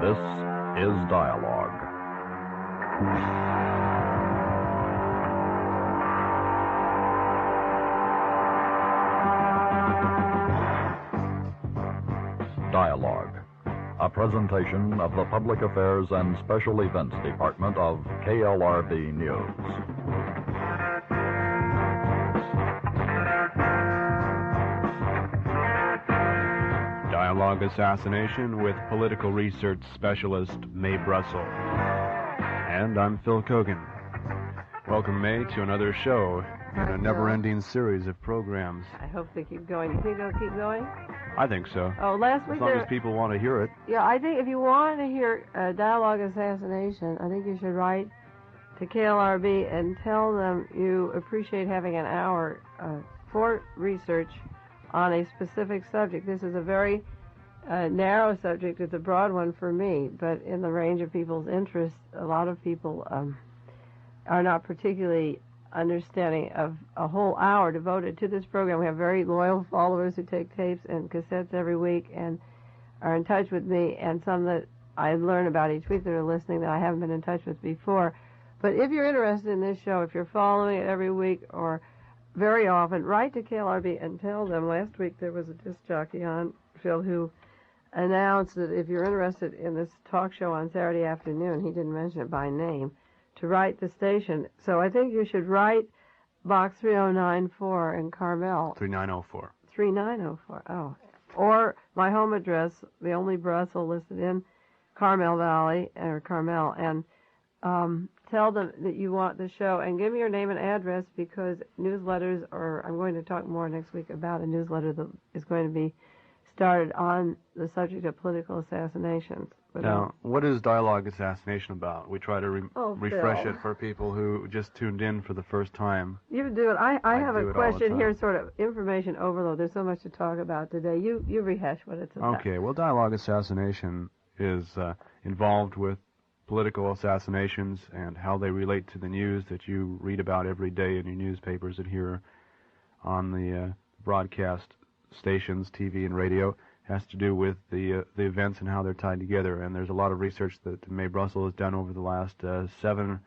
This is Dialogue. Dialogue, a presentation of the Public Affairs and Special Events Department of KLRB News. Dialogue Assassination with political research specialist Mae Brussell. And I'm Phil Kogan. Welcome, Mae, to another show in a never-ending series of programs. I hope they keep going. Do you think they'll keep going? I think so. Oh, last week as long as people want to hear it. Yeah, I think if you want to hear Dialogue Assassination, I think you should write to KLRB and tell them you appreciate having an hour for research on a specific subject. This is a very narrow subject. It's a broad one for me, but in the range of people's interests, a lot of people are not particularly understanding of a whole hour devoted to this program. We have very loyal followers who take tapes and cassettes every week and are in touch with me, and some that I learn about each week that are listening that I haven't been in touch with before. But if you're interested in this show, if you're following it every week or very often, write to KLRB and tell them. Last week there was a disc jockey on, Phil, who announced that if you're interested in this talk show on Saturday afternoon, he didn't mention it by name, to write the station. So I think you should write Box 3094 in Carmel. 3904. 3904, oh. Or my home address, the only Brussels listed in Carmel Valley, or Carmel, and tell them that you want the show, and give me your name and address, because newsletters, or I'm going to talk more next week about a newsletter that is going to be started on the subject of political assassinations. Now, what is Dialogue Assassination about? We try to refresh it for people who just tuned in for the first time. You do it. I have a question here, sort of information overload. There's so much to talk about today. You rehash what it's about. Okay, well, Dialogue Assassination is involved with political assassinations and how they relate to the news that you read about every day in your newspapers and hear on the broadcast stations, TV and radio. Has to do with the events and how they're tied together. And there's a lot of research that Mae Brussell has done over the last 9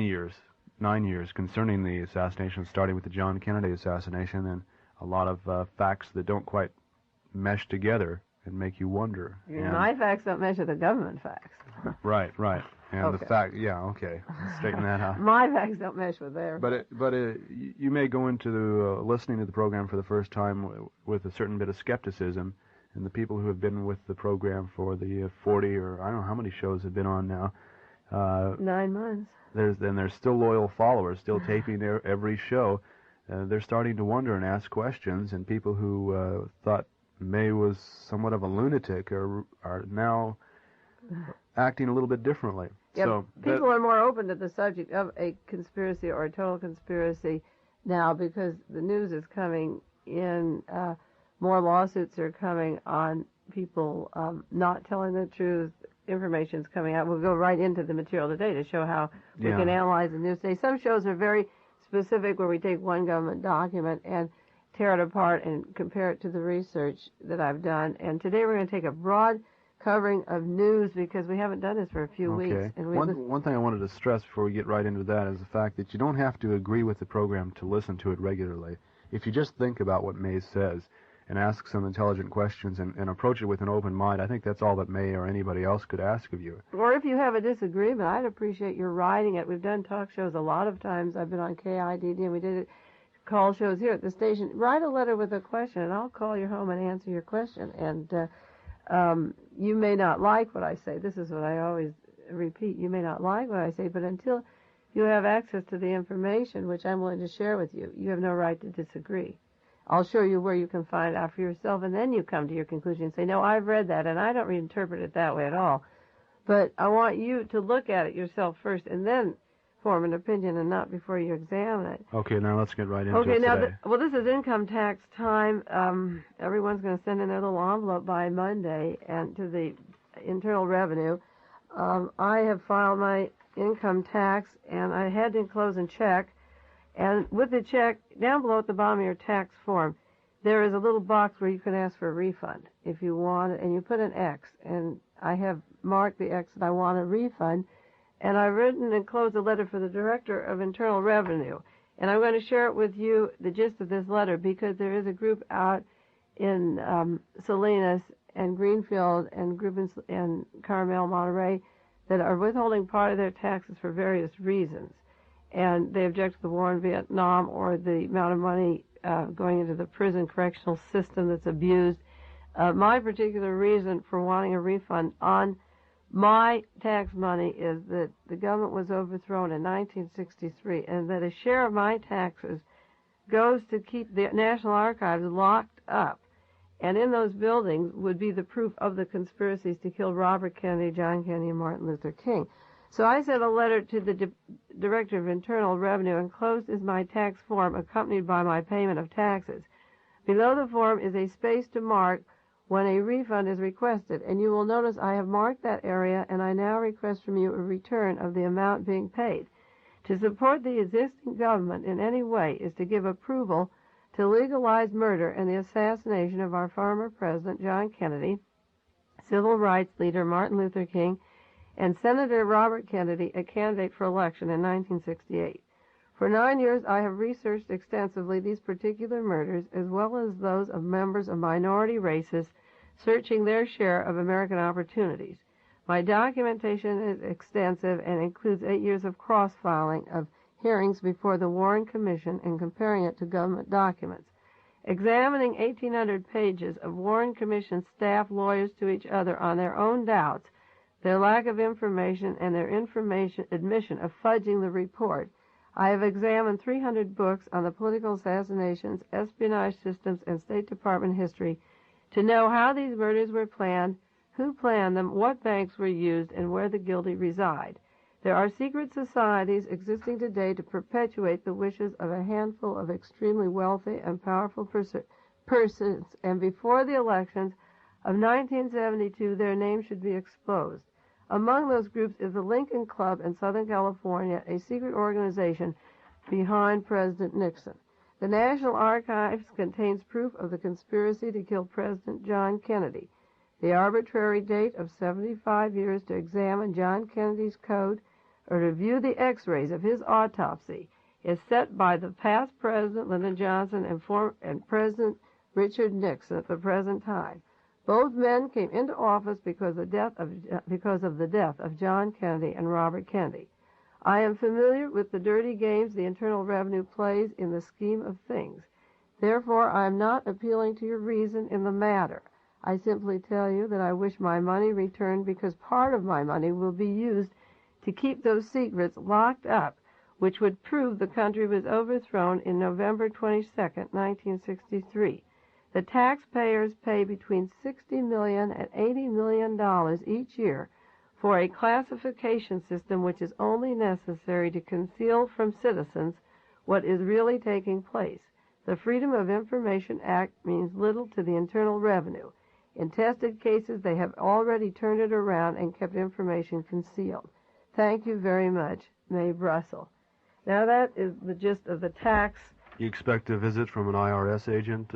years concerning the assassination, starting with the John Kennedy assassination, and a lot of facts that don't quite mesh together and make you wonder. My facts don't mesh with the government facts. Right. And okay. The fact, okay, let's straighten that out. My facts don't mesh with theirs. But you may go into listening to the program for the first time with a certain bit of skepticism, and the people who have been with the program for the 40 or I don't know how many shows have been on now. 9 months. There's still loyal followers, still taping every show. They're starting to wonder and ask questions, and people who thought Mae was somewhat of a lunatic are now acting a little bit differently. Yep. So people are more open to the subject of a conspiracy or a total conspiracy now, because the news is coming in. More lawsuits are coming on people not telling the truth. Information's coming out. We'll go right into the material today to show how we can analyze the news today. Some shows are very specific, where we take one government document and tear it apart and compare it to the research that I've done. And today we're going to take a broad covering of news, because we haven't done this for a few weeks. And one thing I wanted to stress before we get right into that is the fact that you don't have to agree with the program to listen to it regularly. If you just think about what Mae says and ask some intelligent questions and approach it with an open mind, I think that's all that Mae or anybody else could ask of you. Or if you have a disagreement, I'd appreciate your writing it. We've done talk shows a lot of times. I've been on KIDD, and we did it, call shows here at the station. Write a letter with a question, and I'll call your home and answer your question. And you may not like what I say. This is what I always repeat. You may not like what I say, but until you have access to the information, which I'm willing to share with you, you have no right to disagree. I'll show you where you can find out for yourself, and then you come to your conclusion and say, no, I've read that, and I don't reinterpret it that way at all. But I want you to look at it yourself first, and then form an opinion, and not before you examine it. Okay, now let's get right into it today. Okay, now, this is income tax time. Everyone's going to send in their little envelope by Monday and to the Internal Revenue. I have filed my income tax, and I had to enclose a check. And with the check, down below at the bottom of your tax form, there is a little box where you can ask for a refund if you want it, and you put an X. And I have marked the X that I want a refund, and I've written and enclosed a letter for the Director of Internal Revenue. And I'm going to share it with you, the gist of this letter, because there is a group out in Salinas and Greenfield and group in Carmel, Monterey, that are withholding part of their taxes for various reasons. And they object to the war in Vietnam or the amount of money going into the prison correctional system that's abused. My particular reason for wanting a refund on my tax money is that the government was overthrown in 1963 and that a share of my taxes goes to keep the National Archives locked up. And in those buildings would be the proof of the conspiracies to kill Robert Kennedy, John Kennedy, and Martin Luther King. So I sent a letter to the Director of Internal Revenue. Enclosed is my tax form accompanied by my payment of taxes. Below the form is a space to mark when a refund is requested, and you will notice I have marked that area, and I now request from you a return of the amount being paid. To support the existing government in any way is to give approval to legalize murder and the assassination of our former President John Kennedy, civil rights leader Martin Luther King, and Senator Robert Kennedy, a candidate for election in 1968. For 9 years, I have researched extensively these particular murders, as well as those of members of minority races searching their share of American opportunities. My documentation is extensive and includes 8 years of cross-filing of hearings before the Warren Commission and comparing it to government documents. Examining 1,800 pages of Warren Commission staff lawyers to each other on their own doubts, their lack of information, and their admission of fudging the report, I have examined 300 books on the political assassinations, espionage systems, and State Department history to know how these murders were planned, who planned them, what banks were used, and where the guilty reside. There are secret societies existing today to perpetuate the wishes of a handful of extremely wealthy and powerful persons, and before the elections of 1972, their names should be exposed. Among those groups is the Lincoln Club in Southern California, a secret organization behind President Nixon. The National Archives contains proof of the conspiracy to kill President John Kennedy. The arbitrary date of 75 years to examine John Kennedy's code or review the x-rays of his autopsy is set by the past President Lyndon Johnson and President Richard Nixon at the present time. Both men came into office because of the death of John Kennedy and Robert Kennedy. I am familiar with the dirty games the Internal Revenue plays in the scheme of things. Therefore, I am not appealing to your reason in the matter. I simply tell you that I wish my money returned because part of my money will be used to keep those secrets locked up, which would prove the country was overthrown in November 22, 1963. The taxpayers pay between $60 million and $80 million each year for a classification system which is only necessary to conceal from citizens what is really taking place. The Freedom of Information Act means little to the Internal Revenue. In tested cases, they have already turned it around and kept information concealed. Thank you very much, Mae Brussell. Now that is the gist of the tax. You expect a visit from an IRS agent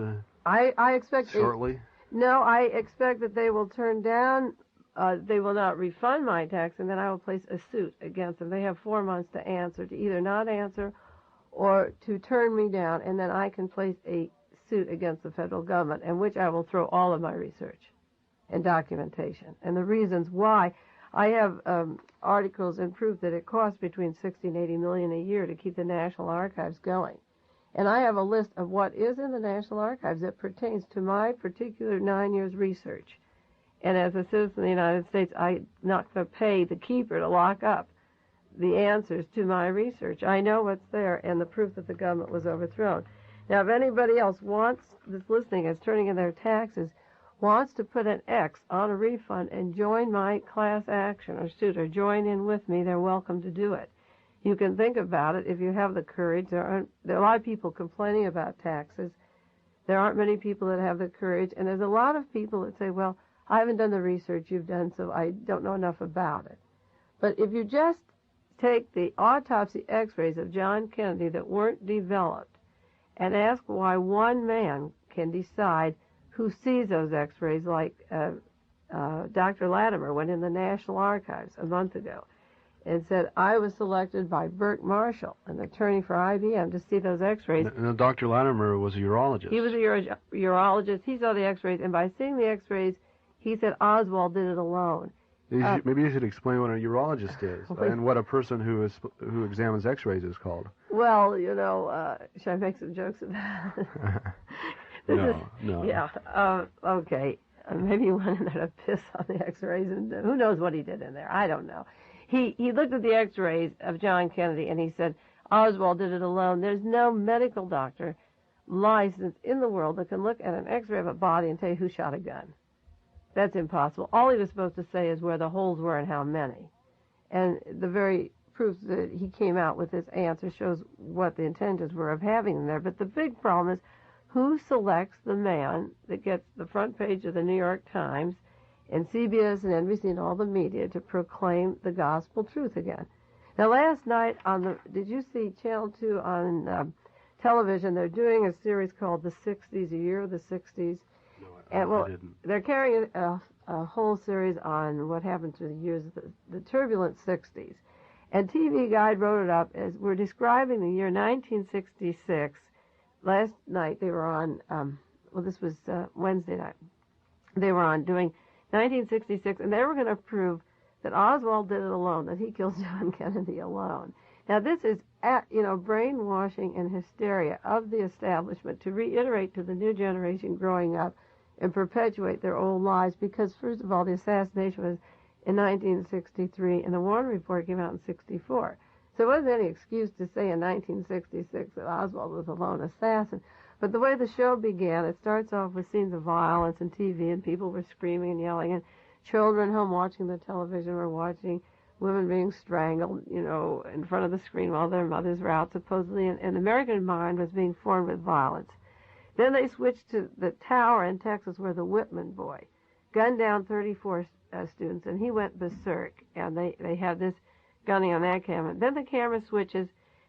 I expect shortly? No, I expect that they will turn down, they will not refund my tax, and then I will place a suit against them. They have 4 months to answer, to either not answer or to turn me down, and then I can place a suit against the federal government, in which I will throw all of my research and documentation and the reasons why. I have articles and proof that it costs between $60 and $80 million a year to keep the National Archives going. And I have a list of what is in the National Archives that pertains to my particular 9 years research. And as a citizen of the United States, I'm not going to pay the keeper to lock up the answers to my research. I know what's there and the proof that the government was overthrown. Now, if anybody else that's listening, is turning in their taxes, wants to put an X on a refund and join my class action or suit or join in with me, they're welcome to do it. You can think about it if you have the courage. There are a lot of people complaining about taxes. There aren't many people that have the courage. And there's a lot of people that say, well, I haven't done the research you've done, so I don't know enough about it. But if you just take the autopsy x-rays of John Kennedy that weren't developed and ask why one man can decide who sees those x-rays, like Dr. Latimer went in the National Archives a month ago and said, I was selected by Burt Marshall, an attorney for IBM, to see those x-rays. Now, Dr. Latimer was a urologist. He was a urologist. He saw the x-rays, and by seeing the x-rays, he said Oswald did it alone. Maybe you should explain what a urologist is and what a person who examines x-rays is called. Well, should I make some jokes about it? No. Yeah. Okay. Maybe he went in there to piss on the x-rays, and who knows what he did in there. I don't know. He looked at the x-rays of John Kennedy, and he said, Oswald did it alone. There's no medical doctor licensed in the world that can look at an x-ray of a body and tell you who shot a gun. That's impossible. All he was supposed to say is where the holes were and how many. And the very proof that he came out with this answer shows what the intentions were of having them there. But the big problem is who selects the man that gets the front page of the New York Times and CBS and NBC and all the media to proclaim the gospel truth again. Now, last night did you see Channel 2 on television? They're doing a series called The 60s, a year of the 60s. I didn't. They're carrying a whole series on what happened through the years, the turbulent 60s. And TV Guide wrote it up as we're describing the year 1966. Last night they were on, this was Wednesday night. They were on doing 1966, and they were going to prove that Oswald did it alone, that he killed John Kennedy alone. Now, this is, brainwashing and hysteria of the establishment to reiterate to the new generation growing up and perpetuate their old lies, because, first of all, the assassination was in 1963, and the Warren Report came out in 64. So it wasn't any excuse to say in 1966 that Oswald was a lone assassin. But the way the show began, it starts off with scenes of violence and TV, and people were screaming and yelling, and children home watching the television were watching women being strangled, in front of the screen while their mothers were out, supposedly, and the American mind was being formed with violence. Then they switched to the tower in Texas where the Whitman boy gunned down 34 students, and he went berserk, and they had this gunning on that camera. Then the camera switches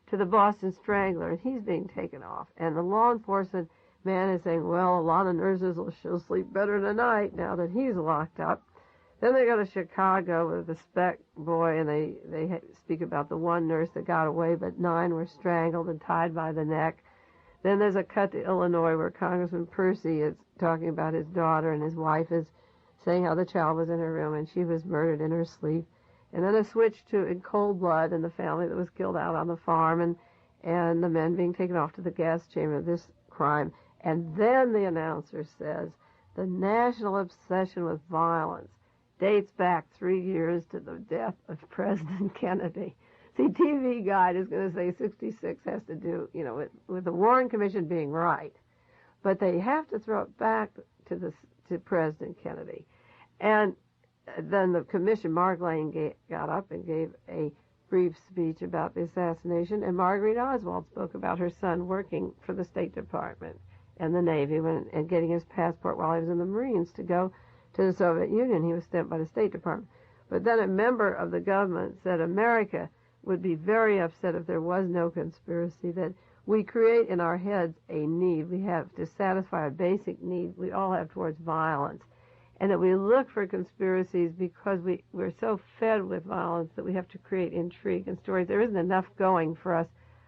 to the Boston Strangler, and he's being taken off. And the law enforcement man is saying, well, a lot of nurses will sleep better tonight now that he's locked up. Then they go to Chicago with the Speck boy, and they speak about the one nurse that got away, but 9 were strangled and tied by the neck. Then there's a cut to Illinois where Congressman Percy is talking about his daughter, and his wife is saying how the child was in her room and she was murdered in her sleep. And then a switch to In Cold Blood and the family that was killed out on the farm, and the men being taken off to the gas chamber of this crime. And then the announcer says, the national obsession with violence dates back 3 years to the death of President Kennedy. See, TV Guide is going to say 66 has to do, with the Warren Commission being right. But they have to throw it back to President Kennedy. And then the commission, Mark Lane got up and gave a brief speech about the assassination, and Marguerite Oswald spoke about her son working for the State Department and the Navy and getting his passport while he was in the Marines to go to the Soviet Union. He was sent by the State Department. But then a member of the government said America would be very upset if there was no conspiracy, that we create in our heads a need. We have to satisfy a basic need we all have towards violence, and that we look for conspiracies because we're so fed with violence that we have to create intrigue and stories. There isn't enough going for us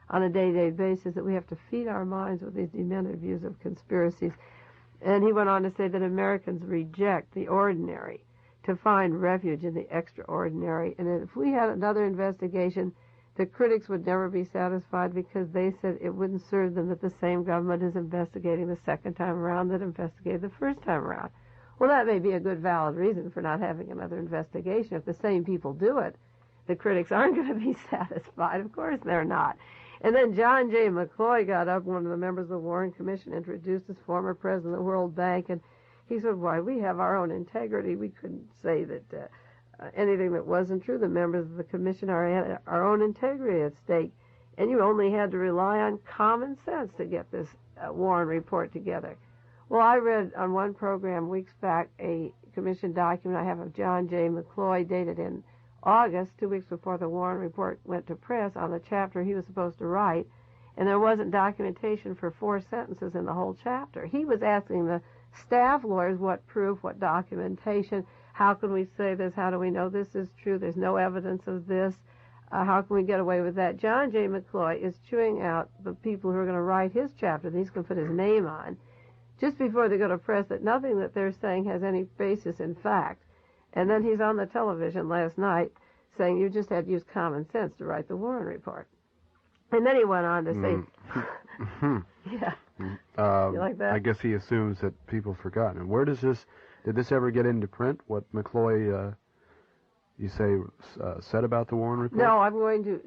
on a day-to-day basis, that we have to feed our minds with these demented views of conspiracies. And he went on to say that Americans reject the ordinary to find refuge in the extraordinary, and that if we had another investigation, the critics would never be satisfied because they said it wouldn't serve them that the same government is investigating the second time around that investigated the first time around. Well, that may be a good, valid reason for not having another investigation. If the same people do it, the critics aren't going to be satisfied. Of course they're not. And then John J. McCloy got up, one of the members of the Warren Commission, introduced as former president of the World Bank, and he said, why, we have our own integrity. We couldn't say that anything that wasn't true. The members of the commission are our own integrity at stake, and you only had to rely on common sense to get this Warren report together. Well, I read on one program weeks back a commission document I have of John J. McCloy dated in August, 2 weeks before the Warren report went to press, on the chapter he was supposed to write, and there wasn't documentation for 4 sentences in the whole chapter. He was asking the staff lawyers what proof, what documentation, how can we say this, how do we know this is true, there's no evidence of this, how can we get away with that? John J. McCloy is chewing out the people who are going to write his chapter that he's going to put his name on just before they go to press, that nothing that they're saying has any basis in fact. And then he's on the television last night saying you just had to use common sense to write the Warren Report. And then he went on to say, yeah, you like that? I guess he assumes that people forgot. And where does this, did this ever get into print, what McCloy, you say, said about the Warren Report? No, I'm going to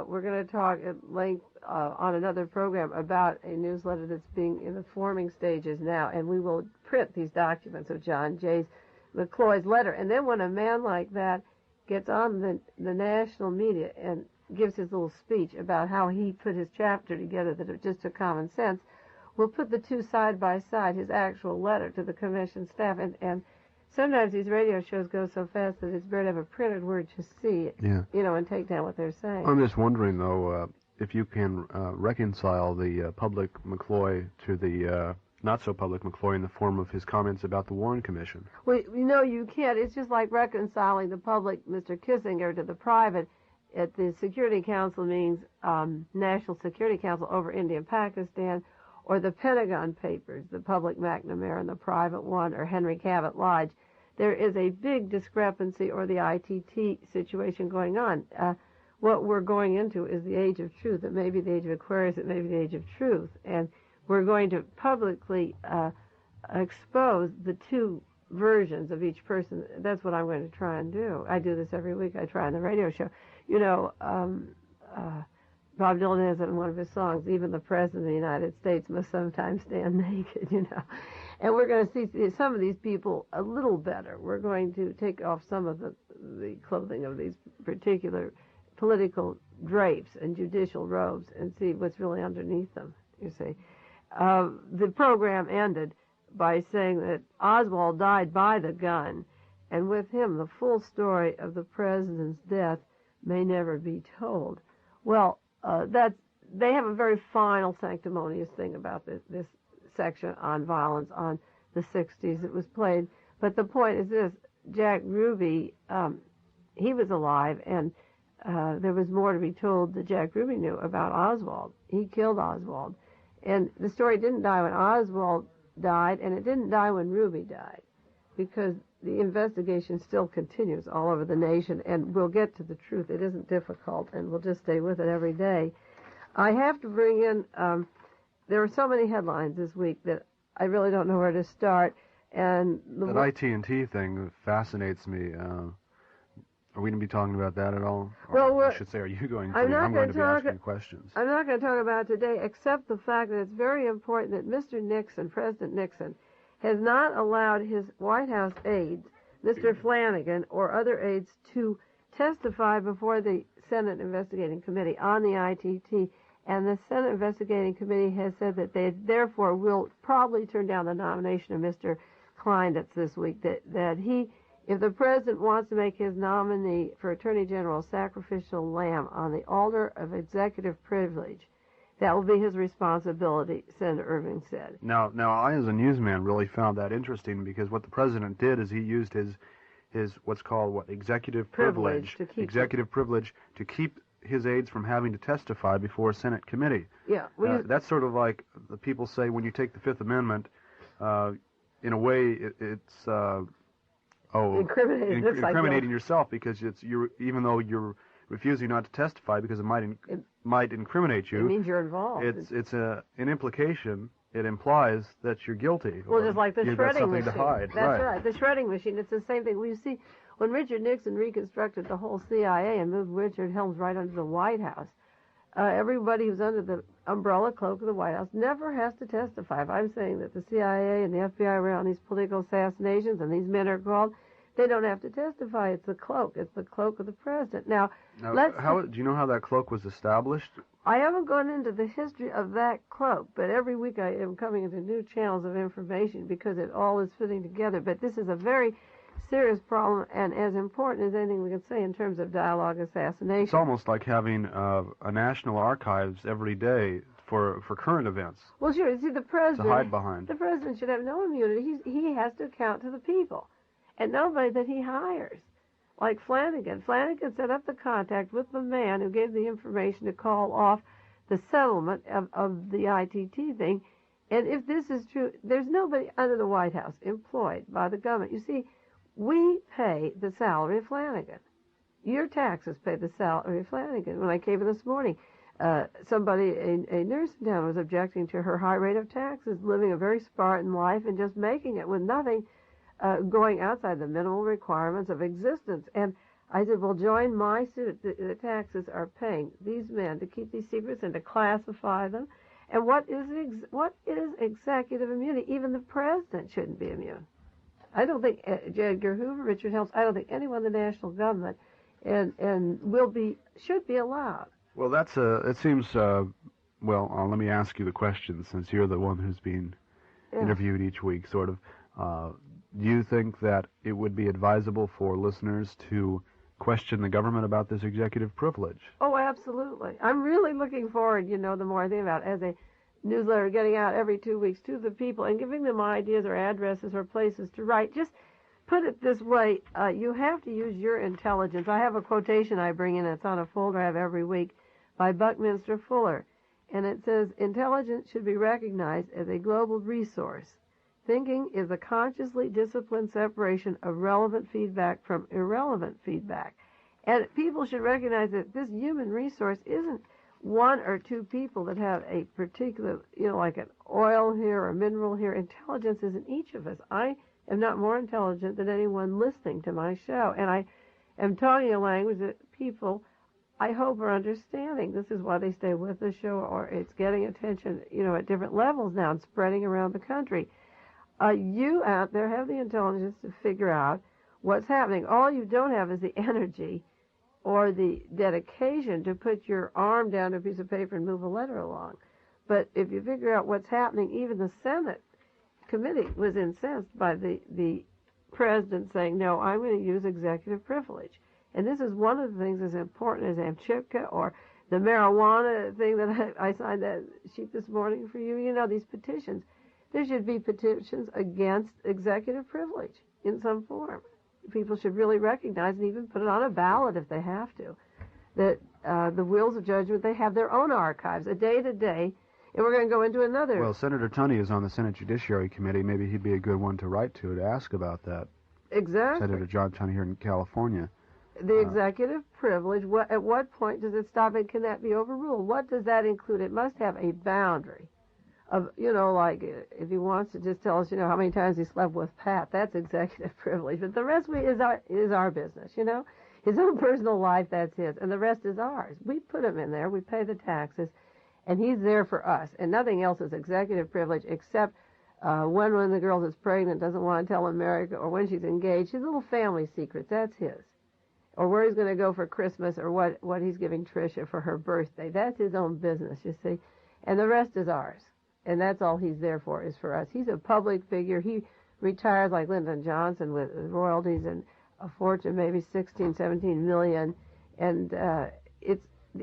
we're going to talk at length on another program about a newsletter that's being in the forming stages now, and we will print these documents of John J. McCloy's letter. And then when a man like that gets on the national media and gives his little speech about how he put his chapter together, that it just took common sense, we'll put the two side by side, his actual letter to the commission staff. And sometimes these radio shows go so fast that it's better to have a printed word to see it, you know, and take down what they're saying. I'm just wondering, though, if you can reconcile the public McCloy to the not-so-public McCloy in the form of his comments about the Warren Commission. Well, you know, you can't. It's just like reconciling the public, Mr. Kissinger, to the private at the Security Council meetings, National Security Council over India and Pakistan, or the Pentagon Papers, the public McNamara and the private one, or Henry Cabot Lodge. There is a big discrepancy, or the ITT situation going on. What we're going into is the age of truth. It may be the age of Aquarius, it may be the age of truth. And we're going to publicly expose the two versions of each person. That's what I'm going to try and do. I do this every week. I try on the radio show. You know, Bob Dylan has it in one of his songs, even the President of the United States must sometimes stand naked, you know. And we're going to see some of these people a little better. We're going to take off some of the clothing of these particular political drapes and judicial robes and see what's really underneath them, you see. The program ended by saying that Oswald died by the gun, and with him the full story of the president's death may never be told. Well, they have a very final sanctimonious thing about this section on violence on the 60s. It was played, but the point is this: Jack Ruby, he was alive, and there was more to be told that Jack Ruby knew about Oswald. He killed Oswald. And the story didn't die when Oswald died, and it didn't die when Ruby died, because the investigation still continues all over the nation, and we'll get to the truth. It isn't difficult, and we'll just stay with it every day. I have to bring in, there are so many headlines this week that I really don't know where to start. And that IT&T thing fascinates me. Are we going to be talking about that at all? Or well, I should say, are you going to? I'm going to be asking questions. I'm not going to talk about it today, except the fact that it's very important that Mr. Nixon, President Nixon, has not allowed his White House aides, Mr. Flanagan or other aides, to testify before the Senate Investigating Committee on the ITT. And the Senate Investigating Committee has said that they therefore will probably turn down the nomination of Mr. Kleindienst this week, that he, if the president wants to make his nominee for Attorney General sacrificial lamb on the altar of executive privilege, that will be his responsibility, Senator Irving said. Now, I as a newsman really found that interesting, because what the president did is he used his what's called executive privilege to keep his aides from having to testify before a Senate committee. Yeah, that's sort of like the people say when you take the Fifth Amendment. In a way, it's incriminating yourself, because even though you're refusing not to testify because it might incriminate you. It means you're involved. It's an implication. It implies that you're guilty. Well, just like the shredding machine. To hide. That's right. The shredding machine. It's the same thing. Well, you see, when Richard Nixon reconstructed the whole CIA and moved Richard Helms right under the White House, everybody who's under the umbrella cloak of the White House never has to testify. If I'm saying that the CIA and the FBI were on these political assassinations and these men are called, they don't have to testify. It's the cloak. It's the cloak of the president. Now do you know how that cloak was established? I haven't gone into the history of that cloak, but every week I am coming into new channels of information because it all is fitting together. But this is a very serious problem, and as important as anything we can say in terms of dialogue assassination. It's almost like having a National Archives every day for current events. Well, sure. See, the president. To hide behind. The president should have no immunity. He has to account to the people, and nobody that he hires. Like Flanagan. Flanagan set up the contact with the man who gave the information to call off the settlement of the ITT thing. And if this is true, there's nobody under the White House employed by the government. You see, we pay the salary of Flanagan. Your taxes pay the salary of Flanagan. When I came in this morning, somebody, a nurse in town, was objecting to her high rate of taxes, living a very Spartan life and just making it with nothing going outside the minimal requirements of existence. And I said, well, join my suit. The taxes are paying these men to keep these secrets and to classify them. And what is executive immunity? Even the president shouldn't be immune. I don't think J. Edgar Hoover, Richard Helms, I don't think anyone in the national government should be allowed. Well, it seems, let me ask you the question, since you're the one who's being interviewed each week, sort of. Do you think that it would be advisable for listeners to question the government about this executive privilege? Oh, absolutely. I'm really looking forward, the more I think about it, as a newsletter getting out every 2 weeks to the people and giving them ideas or addresses or places to write. Just put it this way, you have to use your intelligence. I have a quotation I bring in, it's on a folder I have every week, by Buckminster Fuller, and it says, intelligence should be recognized as a global resource. Thinking is a consciously disciplined separation of relevant feedback from irrelevant feedback. And people should recognize that this human resource isn't one or two people that have a particular, like an oil here or mineral here. Intelligence is in each of us. I am not more intelligent than anyone listening to my show. And I am talking a language that people, I hope, are understanding. This is why they stay with the show, or it's getting attention, at different levels now and spreading around the country. You out there have the intelligence to figure out what's happening. All you don't have is the energy or the dedication to put your arm down to a piece of paper and move a letter along. But if you figure out what's happening, even the Senate committee was incensed by the president saying, no, I'm going to use executive privilege. And this is one of the things as important as Amchipka or the marijuana thing that I signed that sheet this morning for you. These petitions. There should be petitions against executive privilege in some form. People should really recognize and even put it on a ballot if they have to, that the wheels of judgment, they have their own archives, a day-to-day, and we're going to go into another. Well, Senator Tunney is on the Senate Judiciary Committee. Maybe he'd be a good one to write to ask about that. Exactly. Senator John Tunney here in California. The executive privilege, at what point does it stop and can that be overruled? What does that include? It must have a boundary. Of, like if he wants to just tell us, how many times he slept with Pat, that's executive privilege. But the rest is our business, His own personal life, that's his, and the rest is ours. We put him in there, we pay the taxes, and he's there for us. And nothing else is executive privilege except when one of the girls is pregnant, doesn't want to tell America, or when she's engaged, his little family secrets, that's his. Or where he's going to go for Christmas, or what he's giving Tricia for her birthday. That's his own business, you see. And the rest is ours. And that's all he's there for, is for us. He's a public figure. He retires like Lyndon Johnson with royalties and a fortune, maybe 16, 17 million. And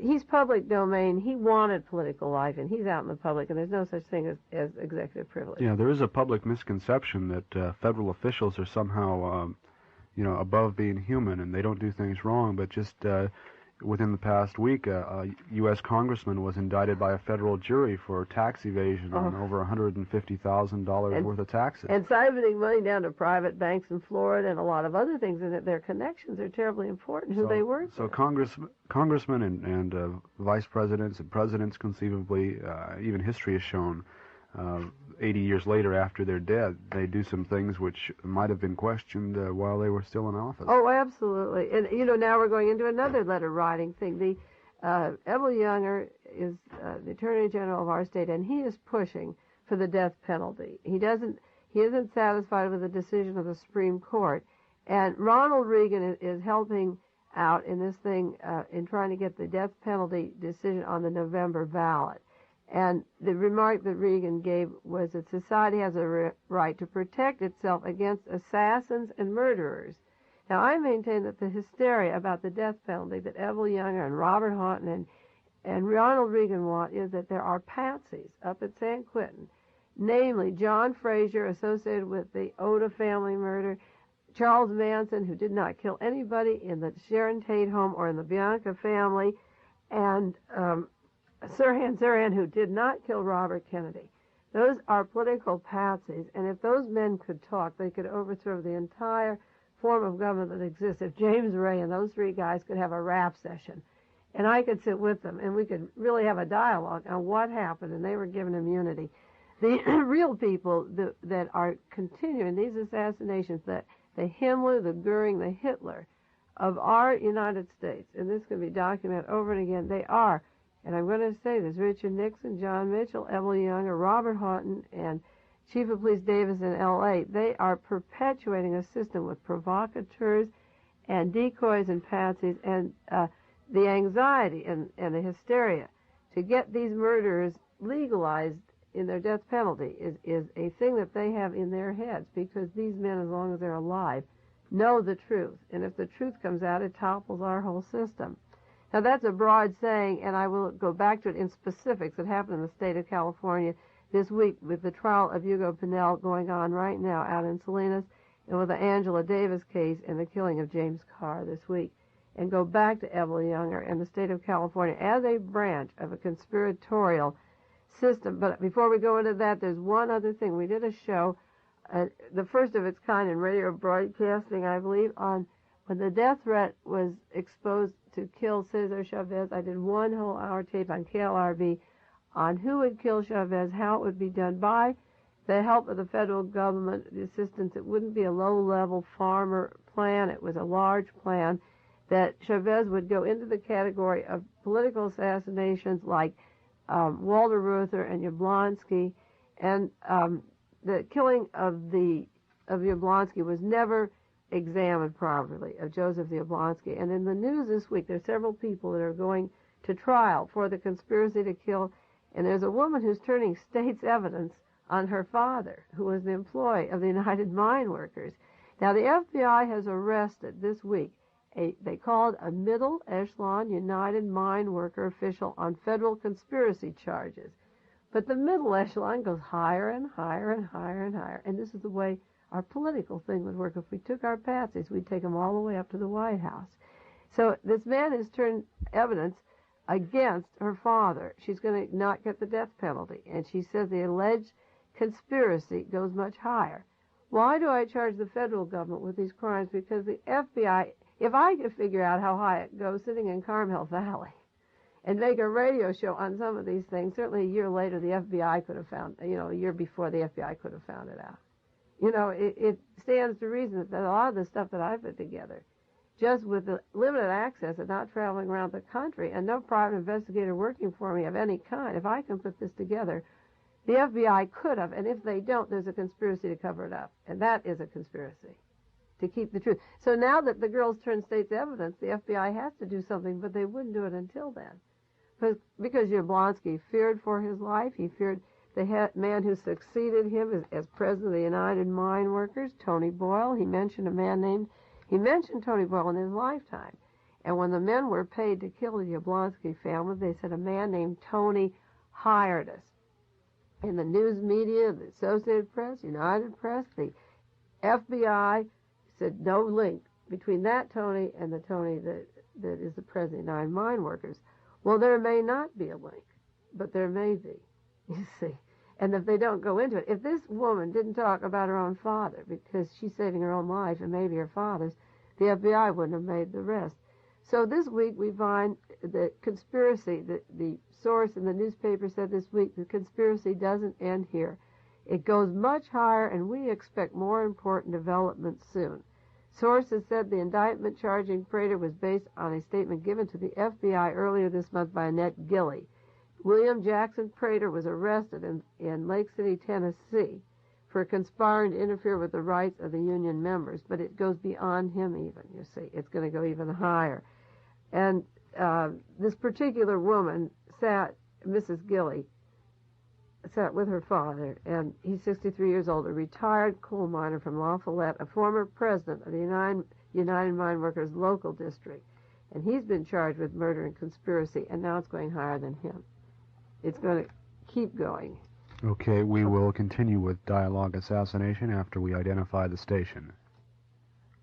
he's public domain. He wanted political life, and he's out in the public, and there's no such thing as executive privilege. Yeah, there is a public misconception that federal officials are somehow, above being human, and they don't do things wrong, but just within the past week, a U.S. congressman was indicted by a federal jury for tax evasion on over $150,000 worth of taxes. And siphoning money down to private banks in Florida and a lot of other things, and that their connections are terribly important, who they work so with. Congressmen and vice presidents and presidents, conceivably, even history has shown, 80 years later after they're dead, they do some things which might have been questioned while they were still in office. Oh, absolutely. And, now we're going into another letter writing thing. Ebel Younger is the Attorney General of our state, and he is pushing for the death penalty. He isn't satisfied with the decision of the Supreme Court. And Ronald Reagan is helping out in this thing in trying to get the death penalty decision on the November ballot. And the remark that Reagan gave was that society has a right to protect itself against assassins and murderers. Now, I maintain that the hysteria about the death penalty that Ebel Younger and Robert Haunton and Ronald Reagan want is that there are patsies up at San Quentin, namely John Frazier, associated with the Oda family murder, Charles Manson, who did not kill anybody in the Sharon Tate home or in the Bianca family, and Sirhan Sirhan, who did not kill Robert Kennedy. Those are political patsies, and if those men could talk, they could overthrow the entire form of government that exists. If James Ray and those three guys could have a rap session, and I could sit with them, and we could really have a dialogue on what happened, and they were given immunity. The real people that are continuing these assassinations, the Himmler, the Goering, the Hitler of our United States, and this can be documented over and again, they are, and I'm going to say this, Richard Nixon, John Mitchell, Evelyn Younger, Robert Houghton, and Chief of Police Davis in L.A., they are perpetuating a system with provocateurs and decoys and patsies, and the anxiety and the hysteria to get these murderers legalized in their death penalty is a thing that they have in their heads, because these men, as long as they're alive, know the truth. And if the truth comes out, it topples our whole system. Now, that's a broad saying, and I will go back to it in specifics that happened in the state of California this week with the trial of Hugo Pinell going on right now out in Salinas, and with the Angela Davis case and the killing of James Carr this week, and go back to Evelyn Younger and the state of California as a branch of a conspiratorial system. But before we go into that, there's one other thing. We did a show, the first of its kind in radio broadcasting, I believe, on when the death threat was exposed to kill Cesar Chavez. I did one whole hour tape on KLRB on who would kill Chavez, how it would be done by the help of the federal government, the assistance. It wouldn't be a low-level farmer plan. It was a large plan that Chavez would go into the category of political assassinations like Walter Reuther and Yablonsky, and the killing of Yablonsky was never examined properly, of Joseph Yablonsky. And in the news this week, there's several people that are going to trial for the conspiracy to kill, and there's a woman who's turning state's evidence on her father, who was an employee of the United Mine Workers. Now, the FBI has arrested this week they called a middle echelon United Mine Worker official on federal conspiracy charges. But the middle echelon goes higher and higher and higher and higher. And this is the way our political thing would work. If we took our patsies, we'd take them all the way up to the White House. So this man has turned evidence against her father. She's going to not get the death penalty. And she says the alleged conspiracy goes much higher. Why do I charge the federal government with these crimes? Because the FBI, if I could figure out how high it goes sitting in Carmel Valley and make a radio show on some of these things, certainly a year later the FBI could have found, a year before the FBI could have found it out. It stands to reason that a lot of the stuff that I put together, just with the limited access and not traveling around the country and no private investigator working for me of any kind, if I can put this together, the FBI could have, and if they don't, there's a conspiracy to cover it up. And that is a conspiracy to keep the truth. So now that the girls turned state's evidence, the FBI has to do something, but they wouldn't do it until then. Because Yablonsky feared for his life. He feared the man who succeeded him as president of the United Mine Workers, Tony Boyle. He mentioned Tony Boyle in his lifetime. And when the men were paid to kill the Yablonsky family, they said a man named Tony hired us. In the news media, the Associated Press, United Press, the FBI said no link between that Tony and the Tony that is the president of the United Mine Workers. Well, there may not be a link, but there may be, you see. And if they don't go into it, if this woman didn't talk about her own father because she's saving her own life and maybe her father's, the FBI wouldn't have made the rest. So this week we find the conspiracy, the source in the newspaper said this week, the conspiracy doesn't end here. It goes much higher, and we expect more important developments soon. Sources said the indictment charging Prater was based on a statement given to the FBI earlier this month by Annette Gilley. William Jackson Prater was arrested in Lake City, Tennessee, for conspiring to interfere with the rights of the union members. But it goes beyond him even, you see. It's going to go even higher. And this particular woman Mrs. Gilley, sat with her father, and he's 63 years old, a retired coal miner from La Follette, a former president of the United Mine Workers local district. And he's been charged with murder and conspiracy, and now it's going higher than him. It's going to keep going. Okay, we will continue with Dialogue Assassination after we identify the station.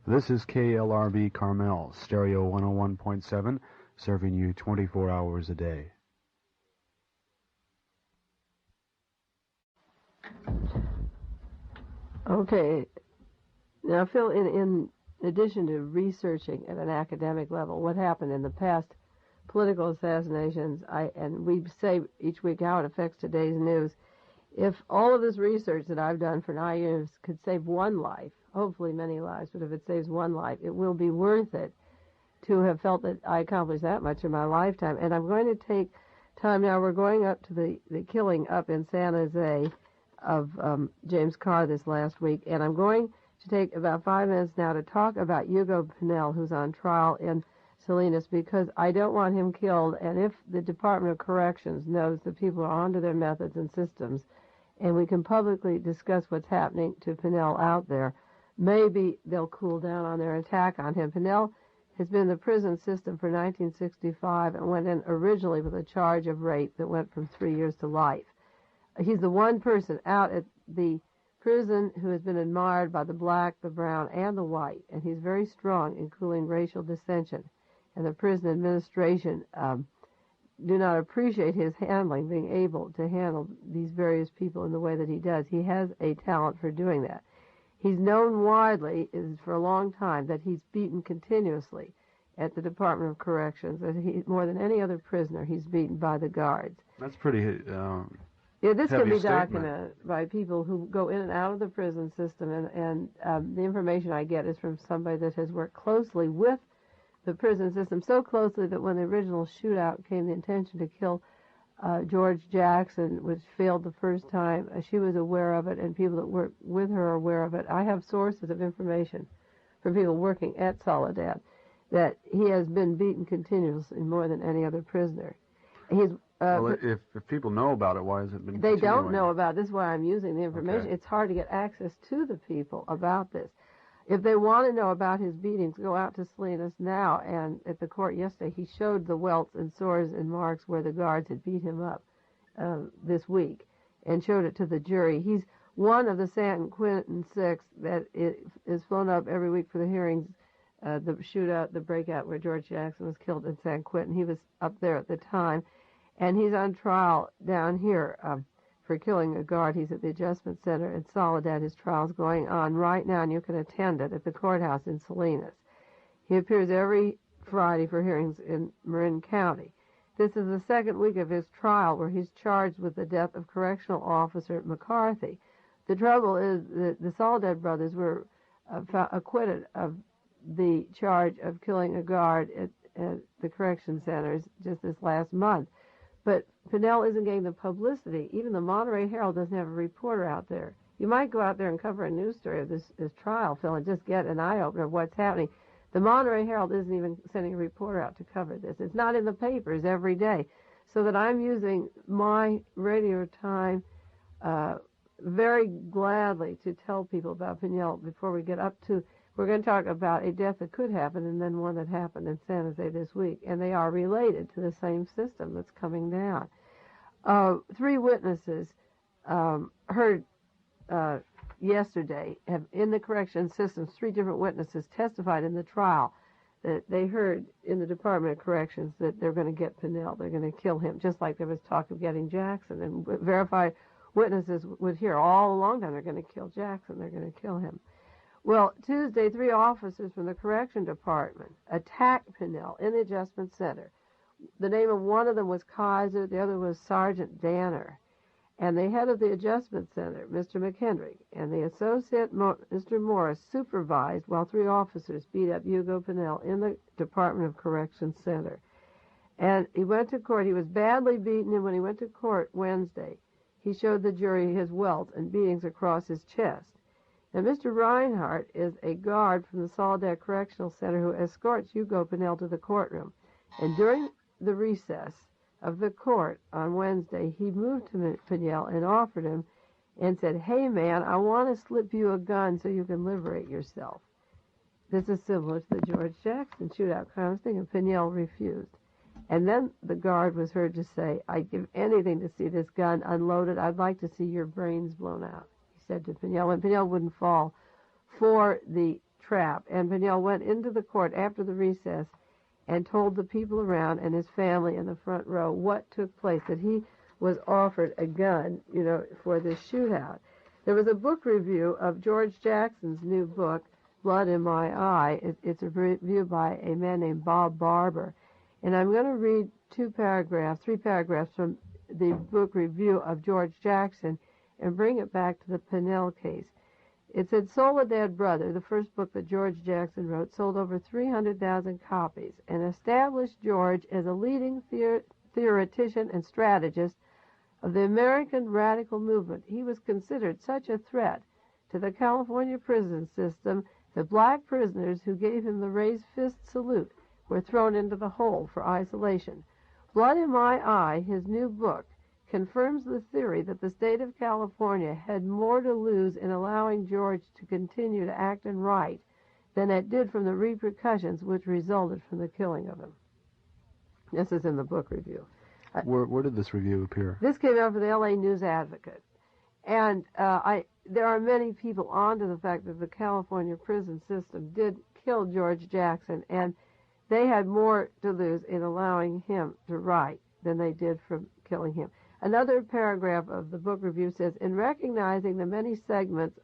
This is KLRB Carmel, Stereo 101.7, serving you 24 hours a day. Okay. Now, Phil, in addition to researching at an academic level what happened in the past political assassinations, and we say each week how it affects today's news, if all of this research that I've done for 9 years could save one life, hopefully many lives, but if it saves one life, it will be worth it to have felt that I accomplished that much in my lifetime. And I'm going to take time now. We're going up to the killing up in San Jose of James Carr this last week, and I'm going to take about 5 minutes now to talk about Hugo Pinell, who's on trial in Salinas, because I don't want him killed. And if the Department of Corrections knows that people are onto their methods and systems, and we can publicly discuss what's happening to Pinell out there, maybe they'll cool down on their attack on him. Pinell has been in the prison system for 1965 and went in originally with a charge of rape that went from 3 years to life. He's the one person out at the prison who has been admired by the black, the brown, and the white, and he's very strong in cooling racial dissension. And the prison administration do not appreciate his handling, being able to handle these various people in the way that he does. He has a talent for doing that. He's known widely for a long time that he's beaten continuously at the Department of Corrections. That more than any other prisoner, he's beaten by the guards. That's pretty Yeah, this can be statement. documented by people who go in and out of the prison system, and the information I get is from somebody that has worked closely with the prison system, so closely that when the original shootout came, the intention to kill George Jackson, which failed the first time, she was aware of it, and people that work with her are aware of it. I have sources of information from people working at Soledad that he has been beaten continuously more than any other prisoner. He's well, if people know about it, why has it been They continuing? don't know about it. This is why I'm using the information. Okay. It's hard to get access to the people about this. If they want to know about his beatings, go out to Salinas now. And at the court yesterday, he showed the welts and sores and marks where the guards had beat him up this week, and showed it to the jury. He's one of the San Quentin Six that is flown up every week for the hearings. The shootout, the breakout where George Jackson was killed in San Quentin. He was up there at the time. And he's on trial down here for killing a guard. He's at the Adjustment Center at Soledad. His trial's going on right now, and you can attend it at the courthouse in Salinas. He appears every Friday for hearings in Marin County. This is the second week of his trial where he's charged with the death of correctional officer McCarthy. The trouble is that the Soledad brothers were acquitted of the charge of killing a guard at the correction centers just this last month. But Pinell isn't getting the publicity. Even the Monterey Herald doesn't have a reporter out there. You might go out there and cover a news story of this trial, Phil, and just get an eye-opener of what's happening. The Monterey Herald isn't even sending a reporter out to cover this. It's not in the papers every day. So that I'm using my radio time very gladly to tell people about Pinell before we get up to... We're going to talk about a death that could happen and then one that happened in San Jose this week. And they are related to the same system that's coming down. 3 witnesses heard yesterday in the correction systems. 3 different witnesses testified in the trial that they heard in the Department of Corrections that they're going to get Pinell. They're going to kill him, just like there was talk of getting Jackson. And verified witnesses would hear all along that they're going to kill Jackson. They're going to kill him. Well, Tuesday, 3 officers from the Correction Department attacked Pinell in the Adjustment Center. The name of one of them was Kaiser, the other was Sergeant Danner. And the head of the Adjustment Center, Mr. McHendrick, and the associate, Mr. Morris, supervised while 3 officers beat up Hugo Pinell in the Department of Correction Center. And he went to court. He was badly beaten, and when he went to court Wednesday, he showed the jury his welts and beatings across his chest. Now, Mr. Reinhardt is a guard from the Soledad Correctional Center who escorts Hugo Pinell to the courtroom. And during the recess of the court on Wednesday, he moved to Pinell and offered him and said, "Hey, man, I want to slip you a gun so you can liberate yourself." this is similar to the George Jackson shootout kind of thing, and Pinnell refused. And then the guard was heard to say, "I'd give anything to see this gun unloaded. I'd like to see your brains blown out," he said to Pinnell. And Pinnell wouldn't fall for the trap. And Pinnell went into the court after the recess and told the people around and his family in the front row what took place, that he was offered a gun, for this shootout. There was a book review of George Jackson's new book, Blood in My Eye. It's a review by a man named Bob Barber. And I'm going to read three paragraphs from the book review of George Jackson and bring it back to the Pinnell case. It said, Soledad Brother, the first book that George Jackson wrote, sold over 300,000 copies and established George as a leading theoretician and strategist of the American radical movement. He was considered such a threat to the California prison system that black prisoners who gave him the raised fist salute were thrown into the hole for isolation. Blood in My Eye, his new book, confirms the theory that the state of California had more to lose in allowing George to continue to act and write than it did from the repercussions which resulted from the killing of him. This is in the book review. Where did this review appear? This came out from the L.A. News Advocate. And there are many people onto the fact that the California prison system did kill George Jackson, and they had more to lose in allowing him to write than they did from killing him. Another paragraph of the book review says, in recognizing that many segments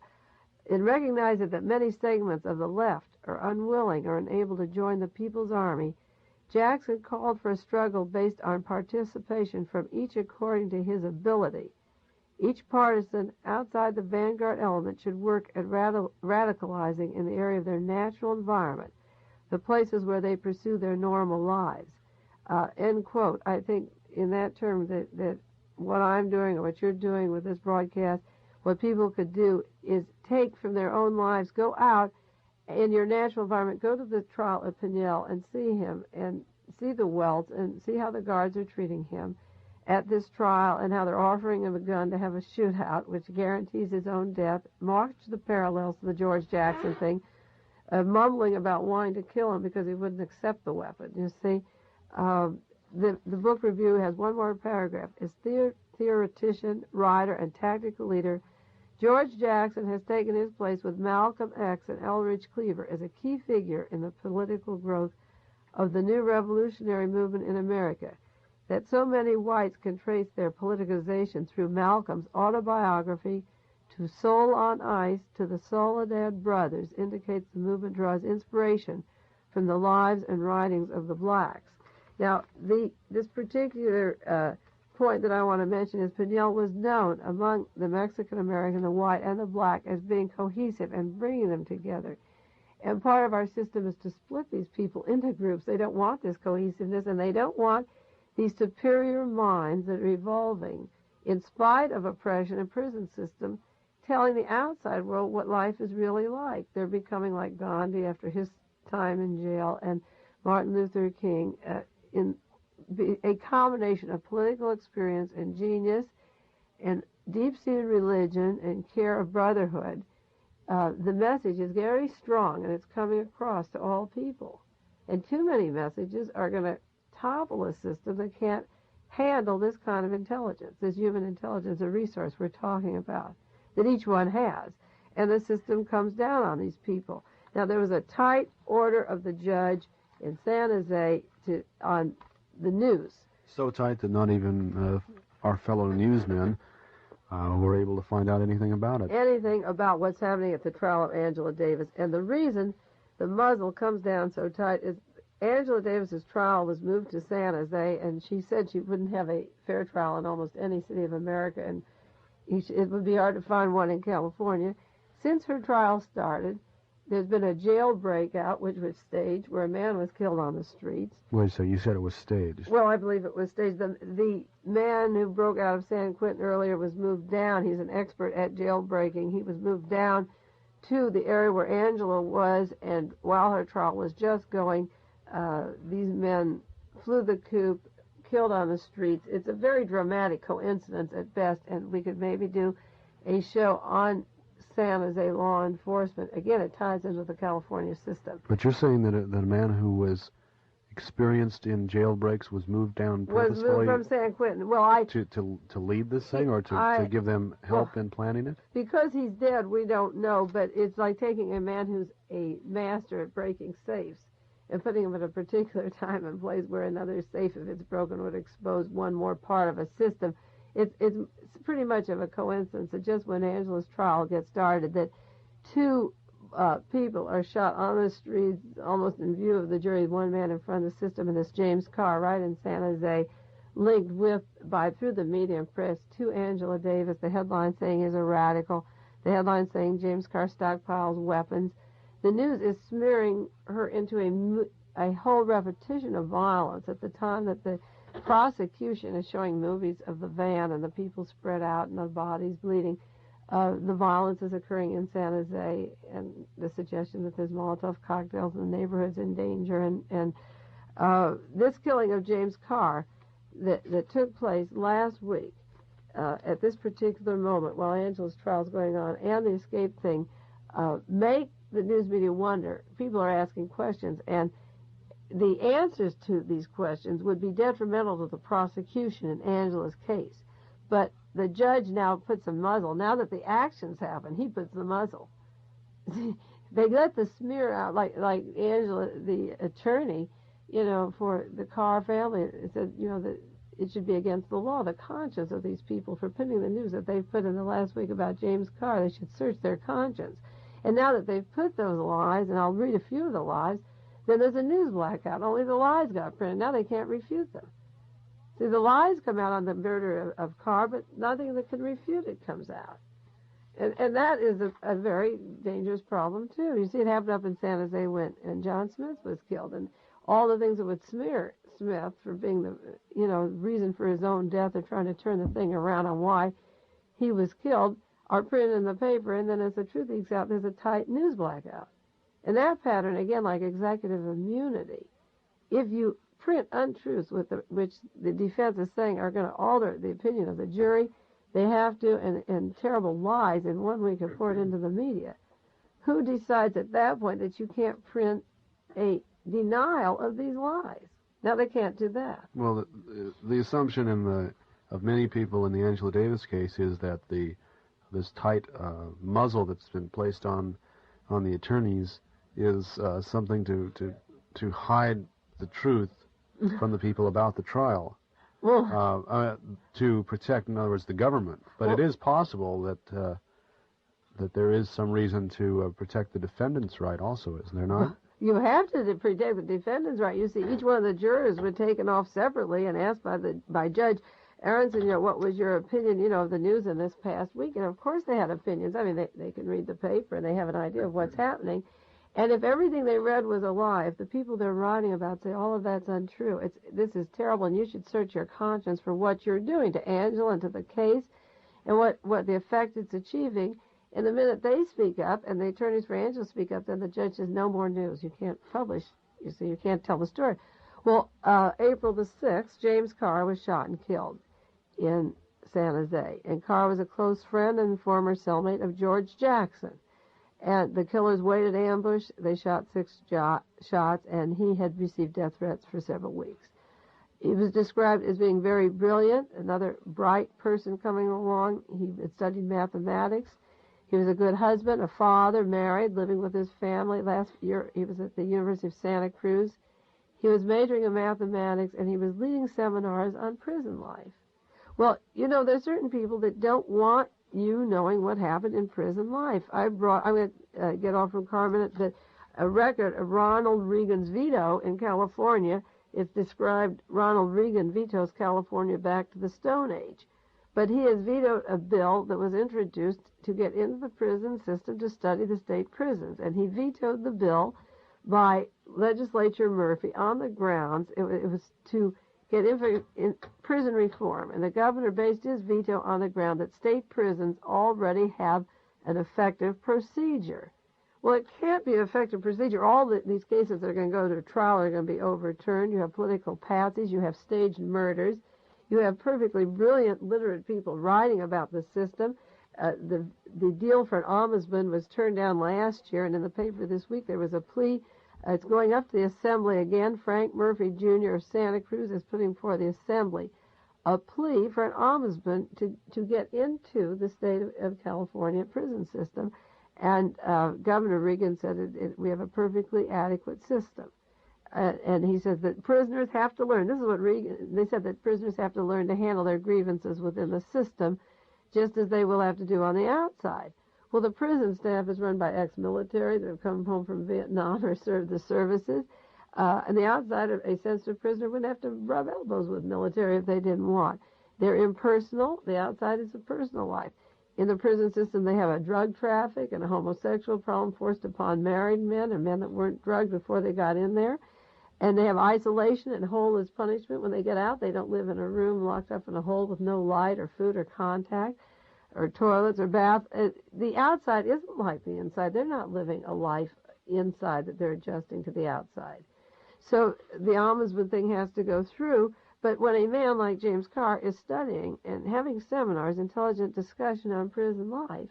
of the left are unwilling or unable to join the People's Army, Jackson called for a struggle based on participation from each according to his ability. Each partisan outside the vanguard element should work at radicalizing in the area of their natural environment, the places where they pursue their normal lives. End quote. I think in that term that what I'm doing or what you're doing with this broadcast, what people could do is take from their own lives, go out in your natural environment, go to the trial at Pinnell and see him and see the welts and see how the guards are treating him at this trial and how they're offering him a gun to have a shootout, which guarantees his own death. Watch the parallels to the George Jackson thing, mumbling about wanting to kill him because he wouldn't accept the weapon. You see, the book review has one more paragraph. As theoretician, writer, and tactical leader, George Jackson has taken his place with Malcolm X and Elridge Cleaver as a key figure in the political growth of the new revolutionary movement in America. That so many whites can trace their politicization through Malcolm's autobiography to Soul on Ice to the Soledad Brothers indicates the movement draws inspiration from the lives and writings of the blacks. Now, this particular point that I want to mention is Pinnell was known among the Mexican-American, the white, and the black as being cohesive and bringing them together. And part of our system is to split these people into groups. They don't want this cohesiveness, and they don't want these superior minds that are evolving in spite of oppression and prison system telling the outside world what life is really like. They're becoming like Gandhi after his time in jail and Martin Luther King in a combination of political experience and genius and deep-seated religion and care of brotherhood. The message is very strong, and it's coming across to all people. And too many messages are going to topple a system that can't handle this kind of intelligence, this human intelligence, a resource we're talking about, that each one has. And the system comes down on these people. Now, there was a tight order of the judge in San Jose on the news. So tight that not even our fellow newsmen were able to find out anything about it. Anything about what's happening at the trial of Angela Davis. And the reason the muzzle comes down so tight is Angela Davis's trial was moved to San Jose, and she said she wouldn't have a fair trial in almost any city of America, and it would be hard to find one in California. Since her trial started, there's been a jail breakout, which was staged, where a man was killed on the streets. Wait, so you said it was staged? Well, I believe it was staged. The man who broke out of San Quentin earlier was moved down. He's an expert at jailbreaking. He was moved down to the area where Angela was, and while her trial was just going, these men flew the coop, killed on the streets. It's a very dramatic coincidence at best, and we could maybe do a show on San Jose law enforcement. Again, it ties into the California system. But you're saying that a man who was experienced in jailbreaks was moved down purposefully Was moved from San Quentin. Well, to lead this thing, or to give them help in planning it? Because he's dead, we don't know, but it's like taking a man who's a master at breaking safes and putting him at a particular time and place where another safe, if it's broken, would expose one more part of a system. It's pretty much of a coincidence that just when Angela's trial gets started, that two people are shot on the streets, almost in view of the jury, one man in front of the system, and this James Carr right in San Jose, linked with, through the media and press, to Angela Davis, the headline saying he's a radical, the headline saying James Carr stockpiles weapons. The news is smearing her into a whole repetition of violence at the time that the prosecution is showing movies of the van and the people spread out and the bodies bleeding. The violence is occurring in San Jose, and the suggestion that there's Molotov cocktails in the neighborhood's in danger. And this killing of James Carr that took place last week, at this particular moment, while Angela's trial is going on, and the escape thing, make the news media wonder. People are asking questions, and the answers to these questions would be detrimental to the prosecution in Angela's case. But the judge now puts a muzzle. Now that the actions happen, he puts the muzzle. They let the smear out, like Angela, the attorney, for the Carr family, said, that it should be against the law, the conscience of these people, for putting the news that they've put in the last week about James Carr. They should search their conscience. And now that they've put those lies, and I'll read a few of the lies, then there's a news blackout. Only the lies got printed. Now they can't refute them. See, the lies come out on the murder of Carr, but nothing that can refute it comes out. And that is a very dangerous problem, too. You see, it happened up in San Jose when John Smith was killed, and all the things that would smear Smith for being the, reason for his own death or trying to turn the thing around on why he was killed are printed in the paper, and then as the truth leaks out, there's a tight news blackout. And that pattern, again, like executive immunity, if you print untruths which the defense is saying are going to alter the opinion of the jury, they have to, and terrible lies in 1 week are poured into the media. Who decides at that point that you can't print a denial of these lies? Now they can't do that. Well, the assumption of many people in the Angela Davis case is that this tight muzzle that's been placed on the attorneys is something to hide the truth from the people about the trial, to protect, in other words, the government. But it is possible that there is some reason to protect the defendant's right also, isn't there not? You have to protect the defendant's right. You see, each one of the jurors were taken off separately and asked by Judge Aronson, what was your opinion, of the news in this past week? And of course they had opinions. I mean, they can read the paper and they have an idea of what's happening. And if everything they read was a lie, if the people they're writing about say all of that's untrue, this is terrible, and you should search your conscience for what you're doing to Angela and to the case and what the effect it's achieving. And the minute they speak up and the attorneys for Angela speak up, then the judge says no more news. You can't publish. You see, you can't tell the story. Well, April the 6th, James Carr was shot and killed in San Jose. And Carr was a close friend and former cellmate of George Jackson. And the killers waited ambush. They shot 6 shots, and he had received death threats for several weeks. He was described as being very brilliant, another bright person coming along. He had studied mathematics. He was a good husband, a father, married, living with his family. Last year, he was at the University of Santa Cruz. He was majoring in mathematics, and he was leading seminars on prison life. Well, there's certain people that don't want you knowing what happened in prison life. I'm going to get off from Carmen that a record of Ronald Reagan's veto in California. It's described Ronald Reagan vetoes California back to the Stone Age. But he has vetoed a bill that was introduced to get into the prison system to study the state prisons. And he vetoed the bill by Legislature Murphy on the grounds it was to get in prison reform. And the governor based his veto on the ground that state prisons already have an effective procedure. Well, it can't be an effective procedure. All these cases that are going to go to trial are going to be overturned. You have political patsies. You have staged murders. You have perfectly brilliant, literate people writing about the system. The deal for an ombudsman was turned down last year, and in the paper this week there was a plea. It's going up to the Assembly again. Frank Murphy Jr. of Santa Cruz is putting before the Assembly a plea for an ombudsman to get into the state of California prison system. And Governor Reagan said we have a perfectly adequate system. And he said that prisoners have to learn. This is what they said, that prisoners have to learn to handle their grievances within the system, just as they will have to do on the outside. Well, the prison staff is run by ex-military that have come home from Vietnam or served the services. And the outside of a sensitive prisoner wouldn't have to rub elbows with military if they didn't want. They're impersonal. The outside is a personal life. In the prison system, they have a drug traffic and a homosexual problem forced upon married men and men that weren't drugged before they got in there. And they have isolation and hole as punishment. When they get out, they don't live in a room locked up in a hole with no light or food or contact or toilets or bath. The outside isn't like the inside. They're not living a life inside that they're adjusting to the outside. So the ombudsman thing has to go through. But when a man like James Carr is studying and having seminars, intelligent discussion on prison life,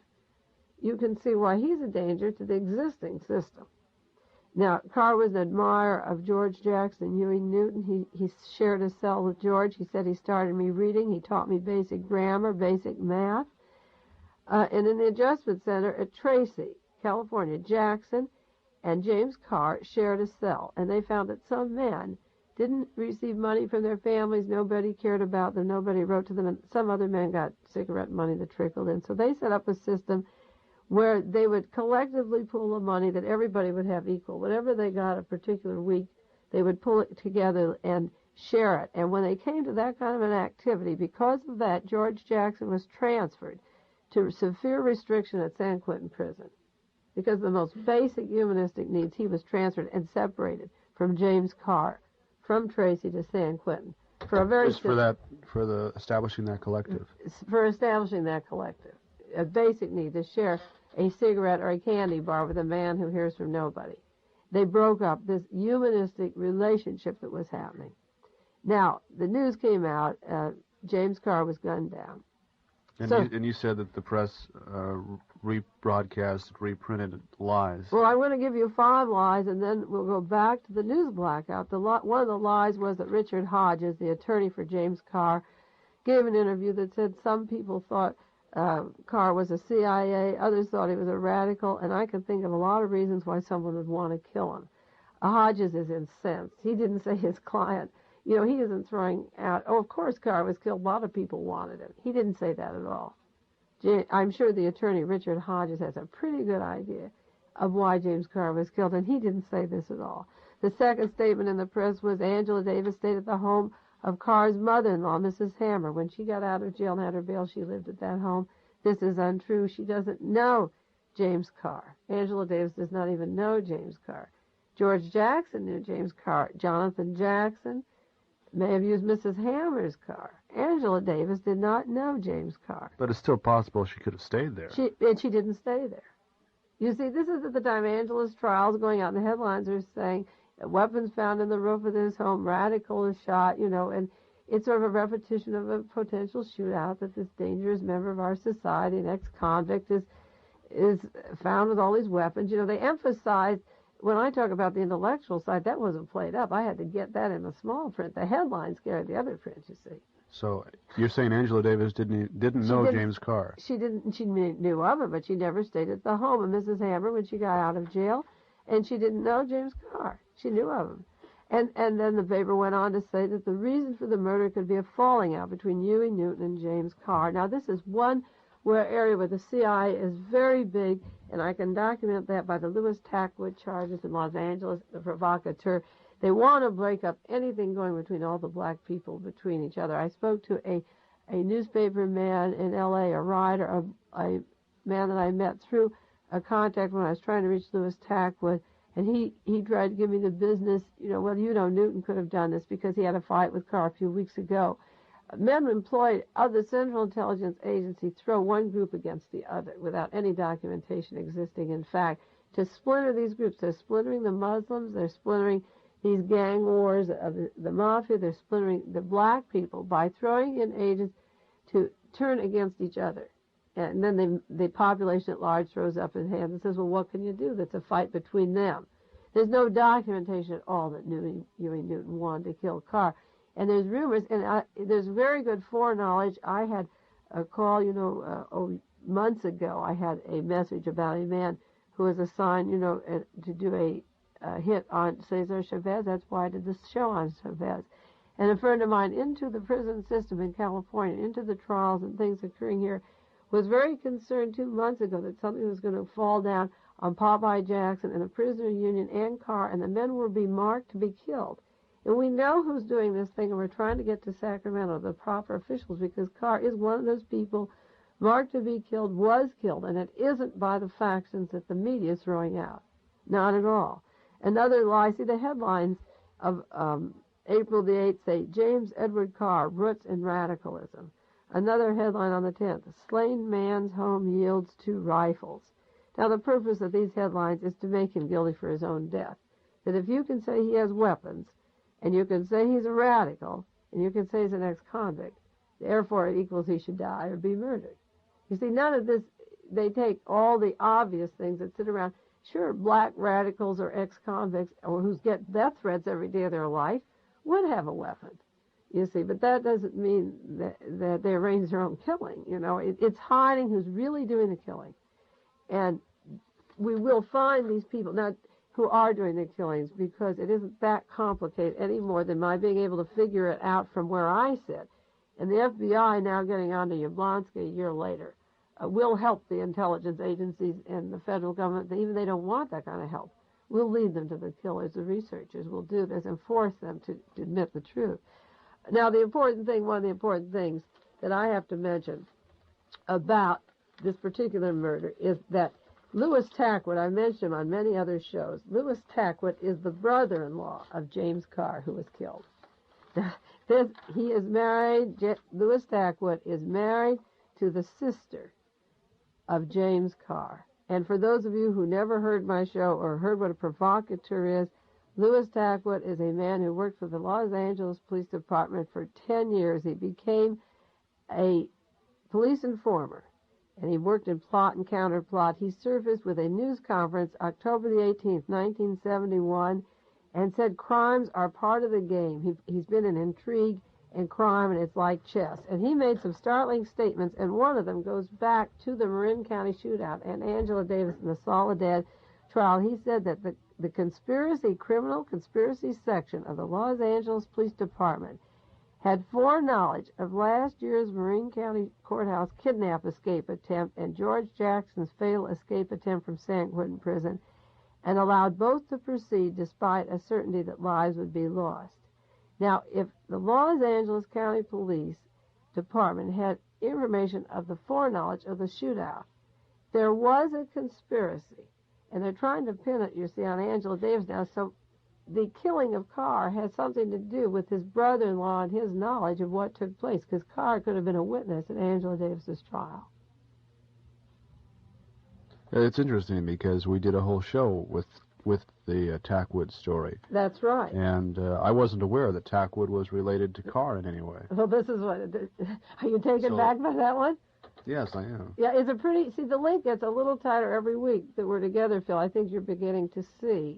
you can see why he's a danger to the existing system. Now, Carr was an admirer of George Jackson, Huey Newton. He shared a cell with George. He said he started me reading. He taught me basic grammar, basic math. And in the Adjustment Center at Tracy, California, Jackson and James Carr shared a cell. And they found that some men didn't receive money from their families. Nobody cared about them. Nobody wrote to them. And some other men got cigarette money that trickled in. So they set up a system where they would collectively pool the money that everybody would have equal. Whatever they got a particular week, they would pull it together and share it. And when they came to that kind of an activity, because of that, George Jackson was transferred to severe restriction at San Quentin Prison. Because of the most basic humanistic needs, he was transferred and separated from James Carr, from Tracy to San Quentin. For a very for establishing that collective. For establishing that collective. A basic need to share a cigarette or a candy bar with a man who hears from nobody. They broke up this humanistic relationship that was happening. Now, the news came out, James Carr was gunned down. And you said that the press rebroadcast, reprinted lies. Well, I'm going to give you 5 lies, and then we'll go back to the news blackout. One of the lies was that Richard Hodges, the attorney for James Carr, gave an interview that said some people thought Carr was a CIA, others thought he was a radical, and I can think of a lot of reasons why someone would want to kill him. Hodges is incensed. He didn't say his client. He isn't throwing out, of course Carr was killed. A lot of people wanted him. He didn't say that at all. I'm sure the attorney, Richard Hodges, has a pretty good idea of why James Carr was killed, and he didn't say this at all. The second statement in the press was Angela Davis stayed at the home of Carr's mother-in-law, Mrs. Hammer. When she got out of jail and had her bail, she lived at that home. This is untrue. She doesn't know James Carr. Angela Davis does not even know James Carr. George Jackson knew James Carr. Jonathan Jackson may have used Mrs. Hammer's car. Angela Davis did not know James Carr. But it's still possible she could have stayed there. She didn't stay there. You see, this is at the time Angela's trial is going out, and the headlines are saying weapons found in the roof of his home, radical is shot, and it's sort of a repetition of a potential shootout that this dangerous member of our society, an ex-convict, is found with all these weapons. They emphasized, when I talk about the intellectual side, that wasn't played up. I had to get that in the small print. The headlines carried the other print, you see. So you're saying Angela Davis didn't know James Carr? She knew of him, but she never stayed at the home of Mrs. Hammer when she got out of jail, and she didn't know James Carr. She knew of him. And then the paper went on to say that the reason for the murder could be a falling out between Huey Newton and James Carr. Now, this is one area where the CIA is very big, and I can document that by the Lewis Tackwood charges in Los Angeles, the provocateur. They want to break up anything going between all the black people between each other. I spoke to a newspaper man in L.A., a writer, a man that I met through a contact when I was trying to reach Lewis Tackwood, and he tried to give me the business, Newton could have done this because he had a fight with Carr a few weeks ago. Men employed of the Central Intelligence Agency throw one group against the other without any documentation existing. In fact, to splinter these groups, they're splintering the Muslims, they're splintering these gang wars of the mafia, they're splintering the black people by throwing in agents to turn against each other. And then the population at large throws up its hands and says, well, what can you do? That's a fight between them. There's no documentation at all that Huey Newton wanted to kill Carr. And there's rumors, and there's very good foreknowledge. I had a call, months ago. I had a message about a man who was assigned, to do a hit on Cesar Chavez. That's why I did this show on Chavez. And a friend of mine into the prison system in California, into the trials and things occurring here, was very concerned 2 months ago that something was going to fall down on Popeye Jackson and the prisoner union and Carr, and the men will be marked to be killed. And we know who's doing this thing, and we're trying to get to Sacramento, the proper officials, because Carr is one of those people marked to be killed, was killed, and it isn't by the factions that the media is throwing out. Not at all. Another lie, see the headlines of April the 8th say, James Edward Carr, Roots in Radicalism. Another headline on the 10th, slain man's home yields 2 rifles. Now, the purpose of these headlines is to make him guilty for his own death. That if you can say he has weapons, and you can say he's a radical, and you can say he's an ex-convict, therefore it equals he should die or be murdered. You see, none of this, they take all the obvious things that sit around. Sure, black radicals or ex-convicts or who get death threats every day of their life would have a weapon, you see, but that doesn't mean that they arrange their own killing. It's hiding who's really doing the killing. And we will find these people now who are doing the killings, because it isn't that complicated any more than my being able to figure it out from where I sit. And the FBI now getting on to Yablonsky a year later will help the intelligence agencies and the federal government. Even they don't want that kind of help. We'll lead them to the killers. The researchers will do this and force them to admit the truth. Now, one of the important things that I have to mention about this particular murder is that Louis Tackwood, I mentioned him on many other shows. Louis Tackwood is the brother-in-law of James Carr, who was killed. He is married, Louis Tackwood is married to the sister of James Carr. And for those of you who never heard my show or heard what a provocateur is, Louis Tackwood is a man who worked for the Los Angeles Police Department for 10 years. He became a police informer, and he worked in plot and counterplot. He surfaced with a news conference October the 18th, 1971, and said crimes are part of the game. He's been in intrigue and crime, and it's like chess. And he made some startling statements, and one of them goes back to the Marin County shootout and Angela Davis in the Soledad trial. He said that the criminal conspiracy section of the Los Angeles Police Department had foreknowledge of last year's Marin County Courthouse kidnap escape attempt and George Jackson's fatal escape attempt from San Quentin Prison, and allowed both to proceed despite a certainty that lives would be lost. Now, if the Los Angeles County Police Department had information of the foreknowledge of the shootout, there was a conspiracy, and they're trying to pin it, you see, on Angela Davis now, so the killing of Carr has something to do with his brother-in-law and his knowledge of what took place, because Carr could have been a witness at Angela Davis's trial. It's interesting because we did a whole show with the Tackwood story. That's right. And I wasn't aware that Tackwood was related to Carr in any way. Well, this is what... Are you taken back by that one? Yes, I am. Yeah, it's a pretty... See, the link gets a little tighter every week that we're together, Phil. I think you're beginning to see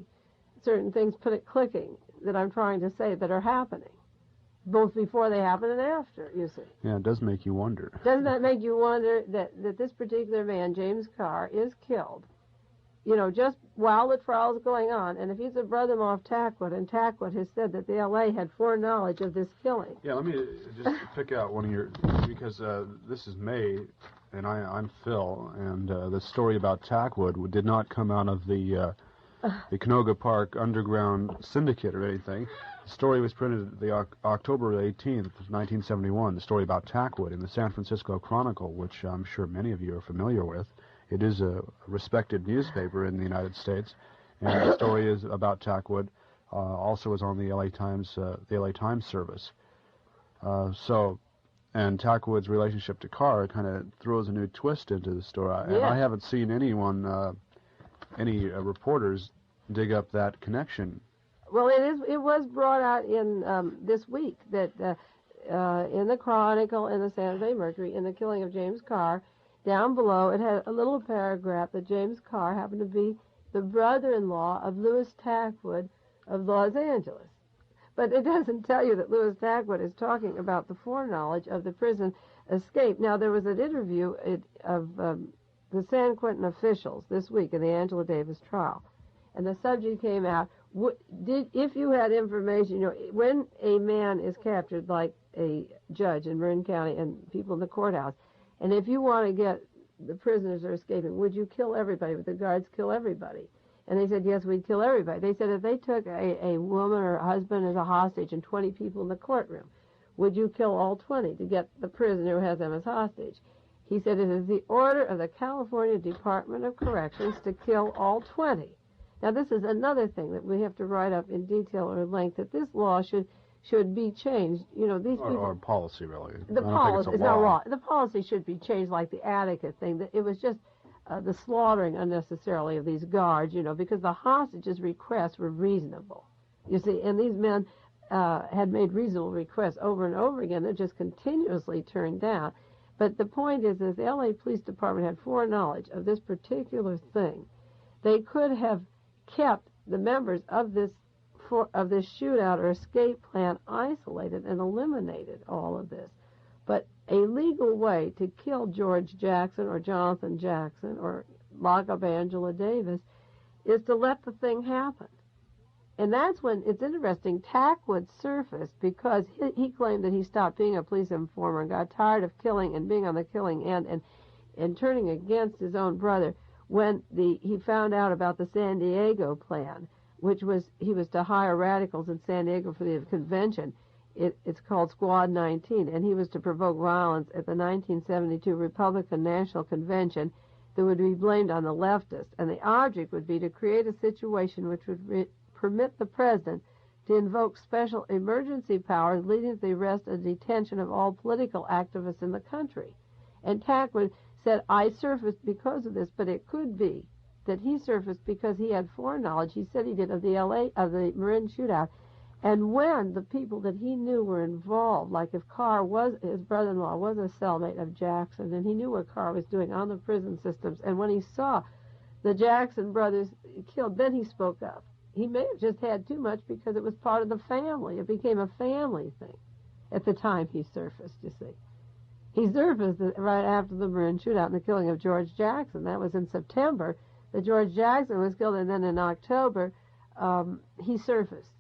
certain things clicking that I'm trying to say that are happening, both before they happen and after, you see. Yeah, it does make you wonder. Doesn't that make you wonder that this particular man, James Carr, is killed, just while the trial is going on? And if he's a brother-in-law of Tackwood, and Tackwood has said that the L.A. had foreknowledge of this killing. Yeah, let me just pick out one of your, because this is Mae, and I'm Phil, and the story about Tackwood did not come out of the Canoga Park Underground Syndicate or anything. The story was printed the October 18th, 1971, the story about Tackwood in the San Francisco Chronicle, which I'm sure many of you are familiar with. It is a respected newspaper in the United States, and the story is about Tackwood. Also is on the LA Times service. And Tackwood's relationship to Carr kind of throws a new twist into the story. Yeah. And I haven't seen anyone, any reporters dig up that connection. Well, it was brought out in this week that in the Chronicle, in the San Jose Mercury, in the killing of James Carr, down below it had a little paragraph that James Carr happened to be the brother-in-law of Louis Tackwood of Los Angeles. But it doesn't tell you that Louis Tackwood is talking about the foreknowledge of the prison escape. Now, there was an interview of the San Quentin officials this week in the Angela Davis trial, and the subject came out, if you had information, when a man is captured, like a judge in Marin County and people in the courthouse, and if you want to get the prisoners are escaping, would you kill everybody? Would the guards kill everybody? And they said, yes, we'd kill everybody. They said, if they took a woman or a husband as a hostage and 20 people in the courtroom, would you kill all 20 to get the prisoner who has them as hostage? He said, it is the order of the California Department of Corrections to kill all 20. Now, this is another thing that we have to write up in detail or length, that this law should be changed. These people... Or policy, really. The policy, it's not law. The policy should be changed, like the Attica thing. That it was just the slaughtering unnecessarily of these guards, because the hostages' requests were reasonable. You see, and these men had made reasonable requests over and over again. They're just continuously turned down. But the point is that the L.A. Police Department had foreknowledge of this particular thing. They could have kept the members of this shootout or escape plan isolated and eliminated all of this. But a legal way to kill George Jackson or Jonathan Jackson or lock up Angela Davis is to let the thing happen. And that's when it's interesting. Tackwood surfaced because he claimed that he stopped being a police informer and got tired of killing and being on the killing end and turning against his own brother when he found out about the San Diego plan, which was he was to hire radicals in San Diego for the convention. It's called Squad 19, and he was to provoke violence at the 1972 Republican National Convention that would be blamed on the leftists. And the object would be to create a situation which would permit the president to invoke special emergency powers leading to the arrest and detention of all political activists in the country. And Tackwood said, I surfaced because of this, but it could be that he surfaced because he had foreknowledge. He said he did of the Marin shootout. And when the people that he knew were involved, like if Carr was, his brother-in-law was a cellmate of Jackson, and he knew what Carr was doing on the prison systems, and when he saw the Jackson brothers killed, then he spoke up. He may have just had too much because it was part of the family. It became a family thing at the time he surfaced, you see. He surfaced right after the Marin shootout and the killing of George Jackson. That was in September that George Jackson was killed, and then in October he surfaced.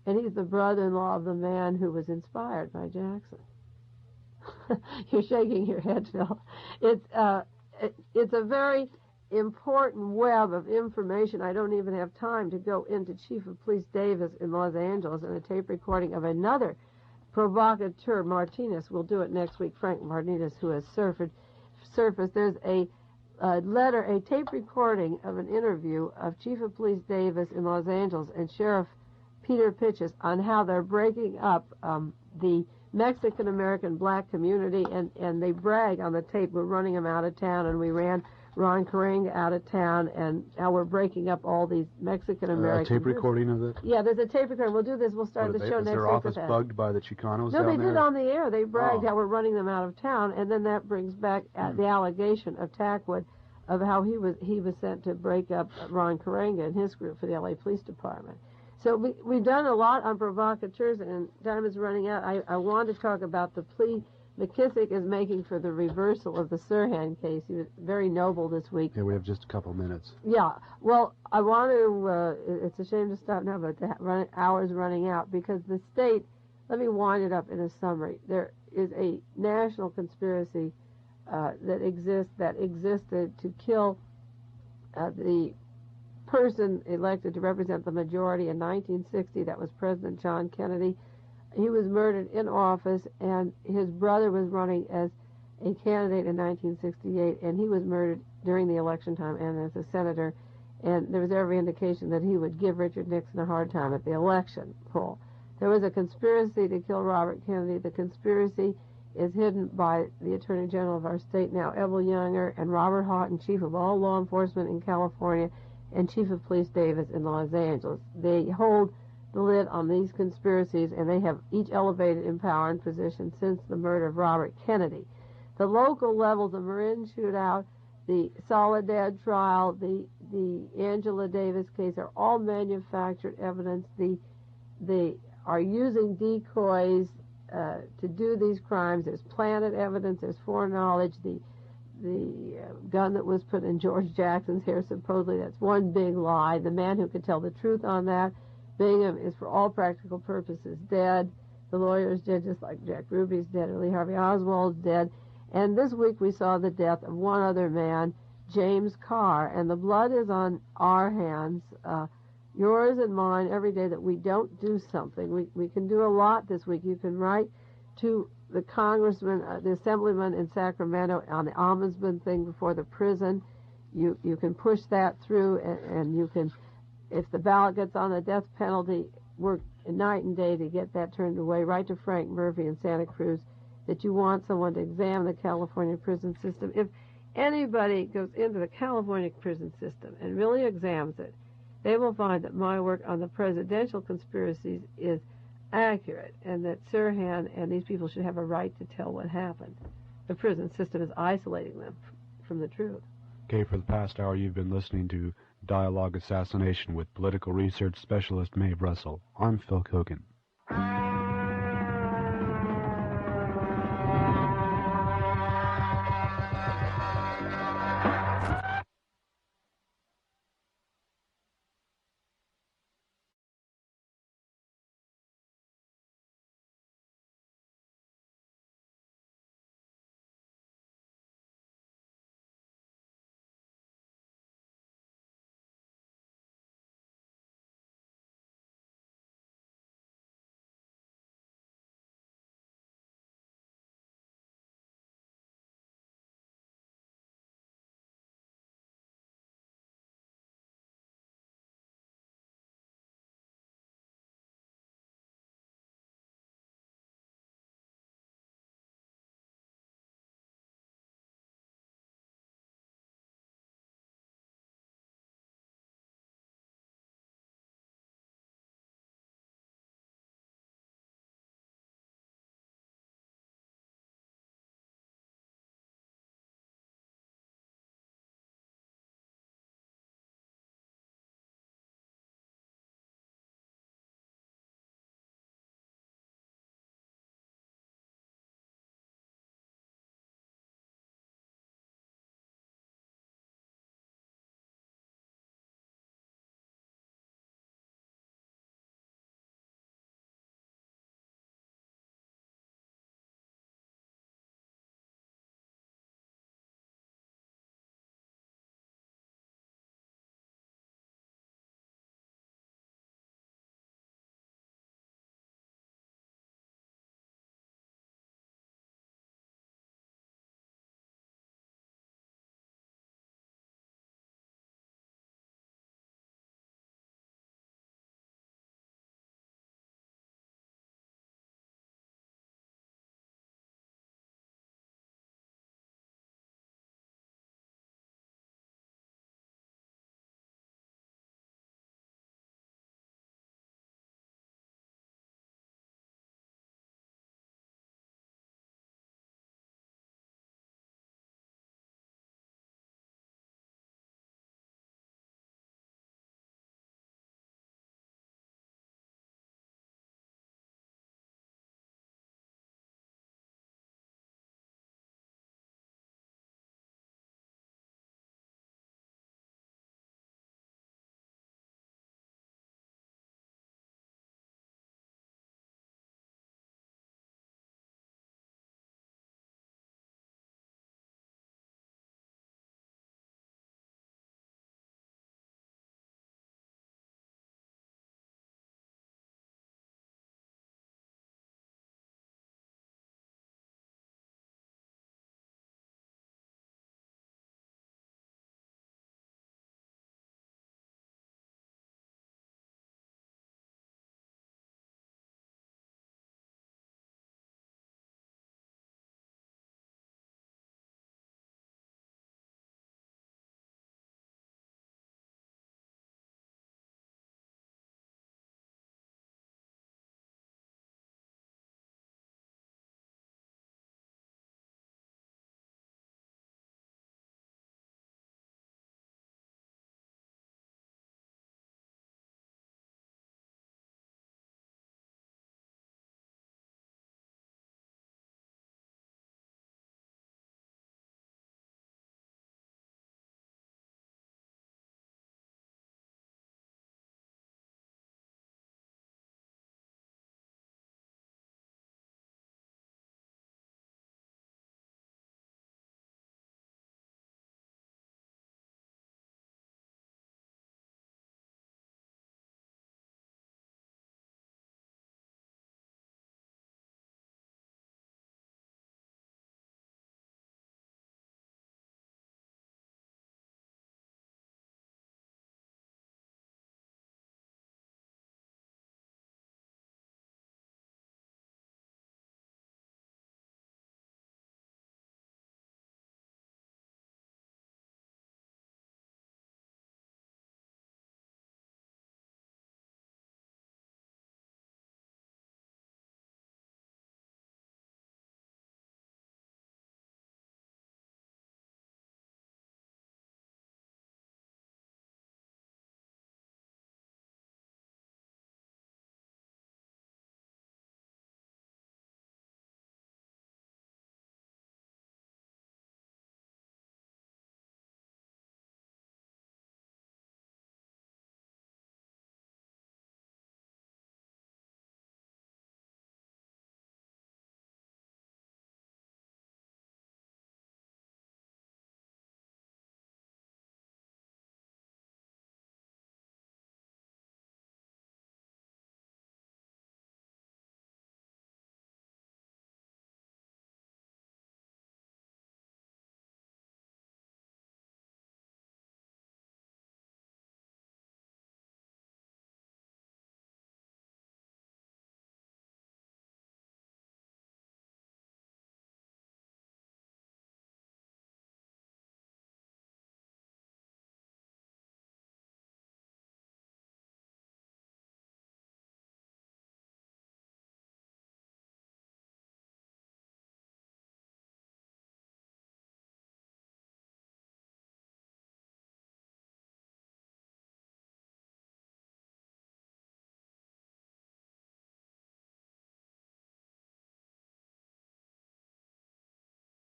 And he's the brother-in-law of the man who was inspired by Jackson. You're shaking your head, Phil. It's a very important web of information. I don't even have time to go into Chief of Police Davis in Los Angeles and a tape recording of another provocateur, Martinez. We'll do it next week, Frank Martinez, who has surfaced. There's a letter, a tape recording of an interview of Chief of Police Davis in Los Angeles and Sheriff Peter Pitches on how they're breaking up the Mexican-American black community, and they brag on the tape, we're running them out of town, and we ran Ron Karenga out of town, and how we're breaking up all these Mexican-American... A tape recording of it? Yeah, there's a tape recording. We'll do this. We'll start the show next week. Is their office bugged by the Chicanos No, down they there? did on the air. They bragged how we're running them out of town, and then that brings back the allegation of Tackwood of how he was sent to break up Ron Karenga and his group for the L.A. Police Department. So we've done a lot on provocateurs, and time is running out. I want to talk about the plea McKissick is making for the reversal of the Sirhan case. He was very noble this week. Yeah, we have just a couple minutes. Yeah. Well, I want to, it's a shame to stop now, but the hour's running out, because the state, let me wind it up in a summary. There is a national conspiracy that existed to kill the person elected to represent the majority in 1960. That was President John Kennedy. He was murdered in office, and his brother was running as a candidate in 1968, and he was murdered during the election time and as a senator, and there was every indication that he would give Richard Nixon a hard time at the election poll. There was a conspiracy to kill Robert Kennedy. The conspiracy is hidden by the Attorney General of our state now, Evel Younger, and Robert Houghton, chief of all law enforcement in California, and Chief of Police Davis in Los Angeles. They hold the lid on these conspiracies, and they have each elevated in power and position since the murder of Robert Kennedy. the local level, the Marin shootout, the Soledad trial, the Angela Davis case are all manufactured evidence. They are using decoys to do these crimes. There's planted evidence. There's foreknowledge. The gun that was put in George Jackson's hair, supposedly, that's one big lie. The man who could tell the truth on that, Bingham, is for all practical purposes dead. The lawyer is dead, just like Jack Ruby's dead, or Lee Harvey Oswald's dead. And this week we saw the death of one other man, James Carr, and the blood is on our hands, yours and mine, every day that we don't do something. We can do a lot this week. You can write to the congressman, the assemblyman in Sacramento on the ombudsman thing before the prison. You can push that through, and you can, if the ballot gets on the death penalty, work night and day to get that turned away. Write to Frank Murphy in Santa Cruz that you want someone to examine the California prison system. If anybody goes into the California prison system and really examines it, they will find that my work on the presidential conspiracies is accurate, and that Sirhan and these people should have a right to tell what happened. The prison system is isolating them from the truth. Okay, for the past hour you've been listening to Dialogue Assassination with political research specialist Mae Brussell. I'm Phil Kogan.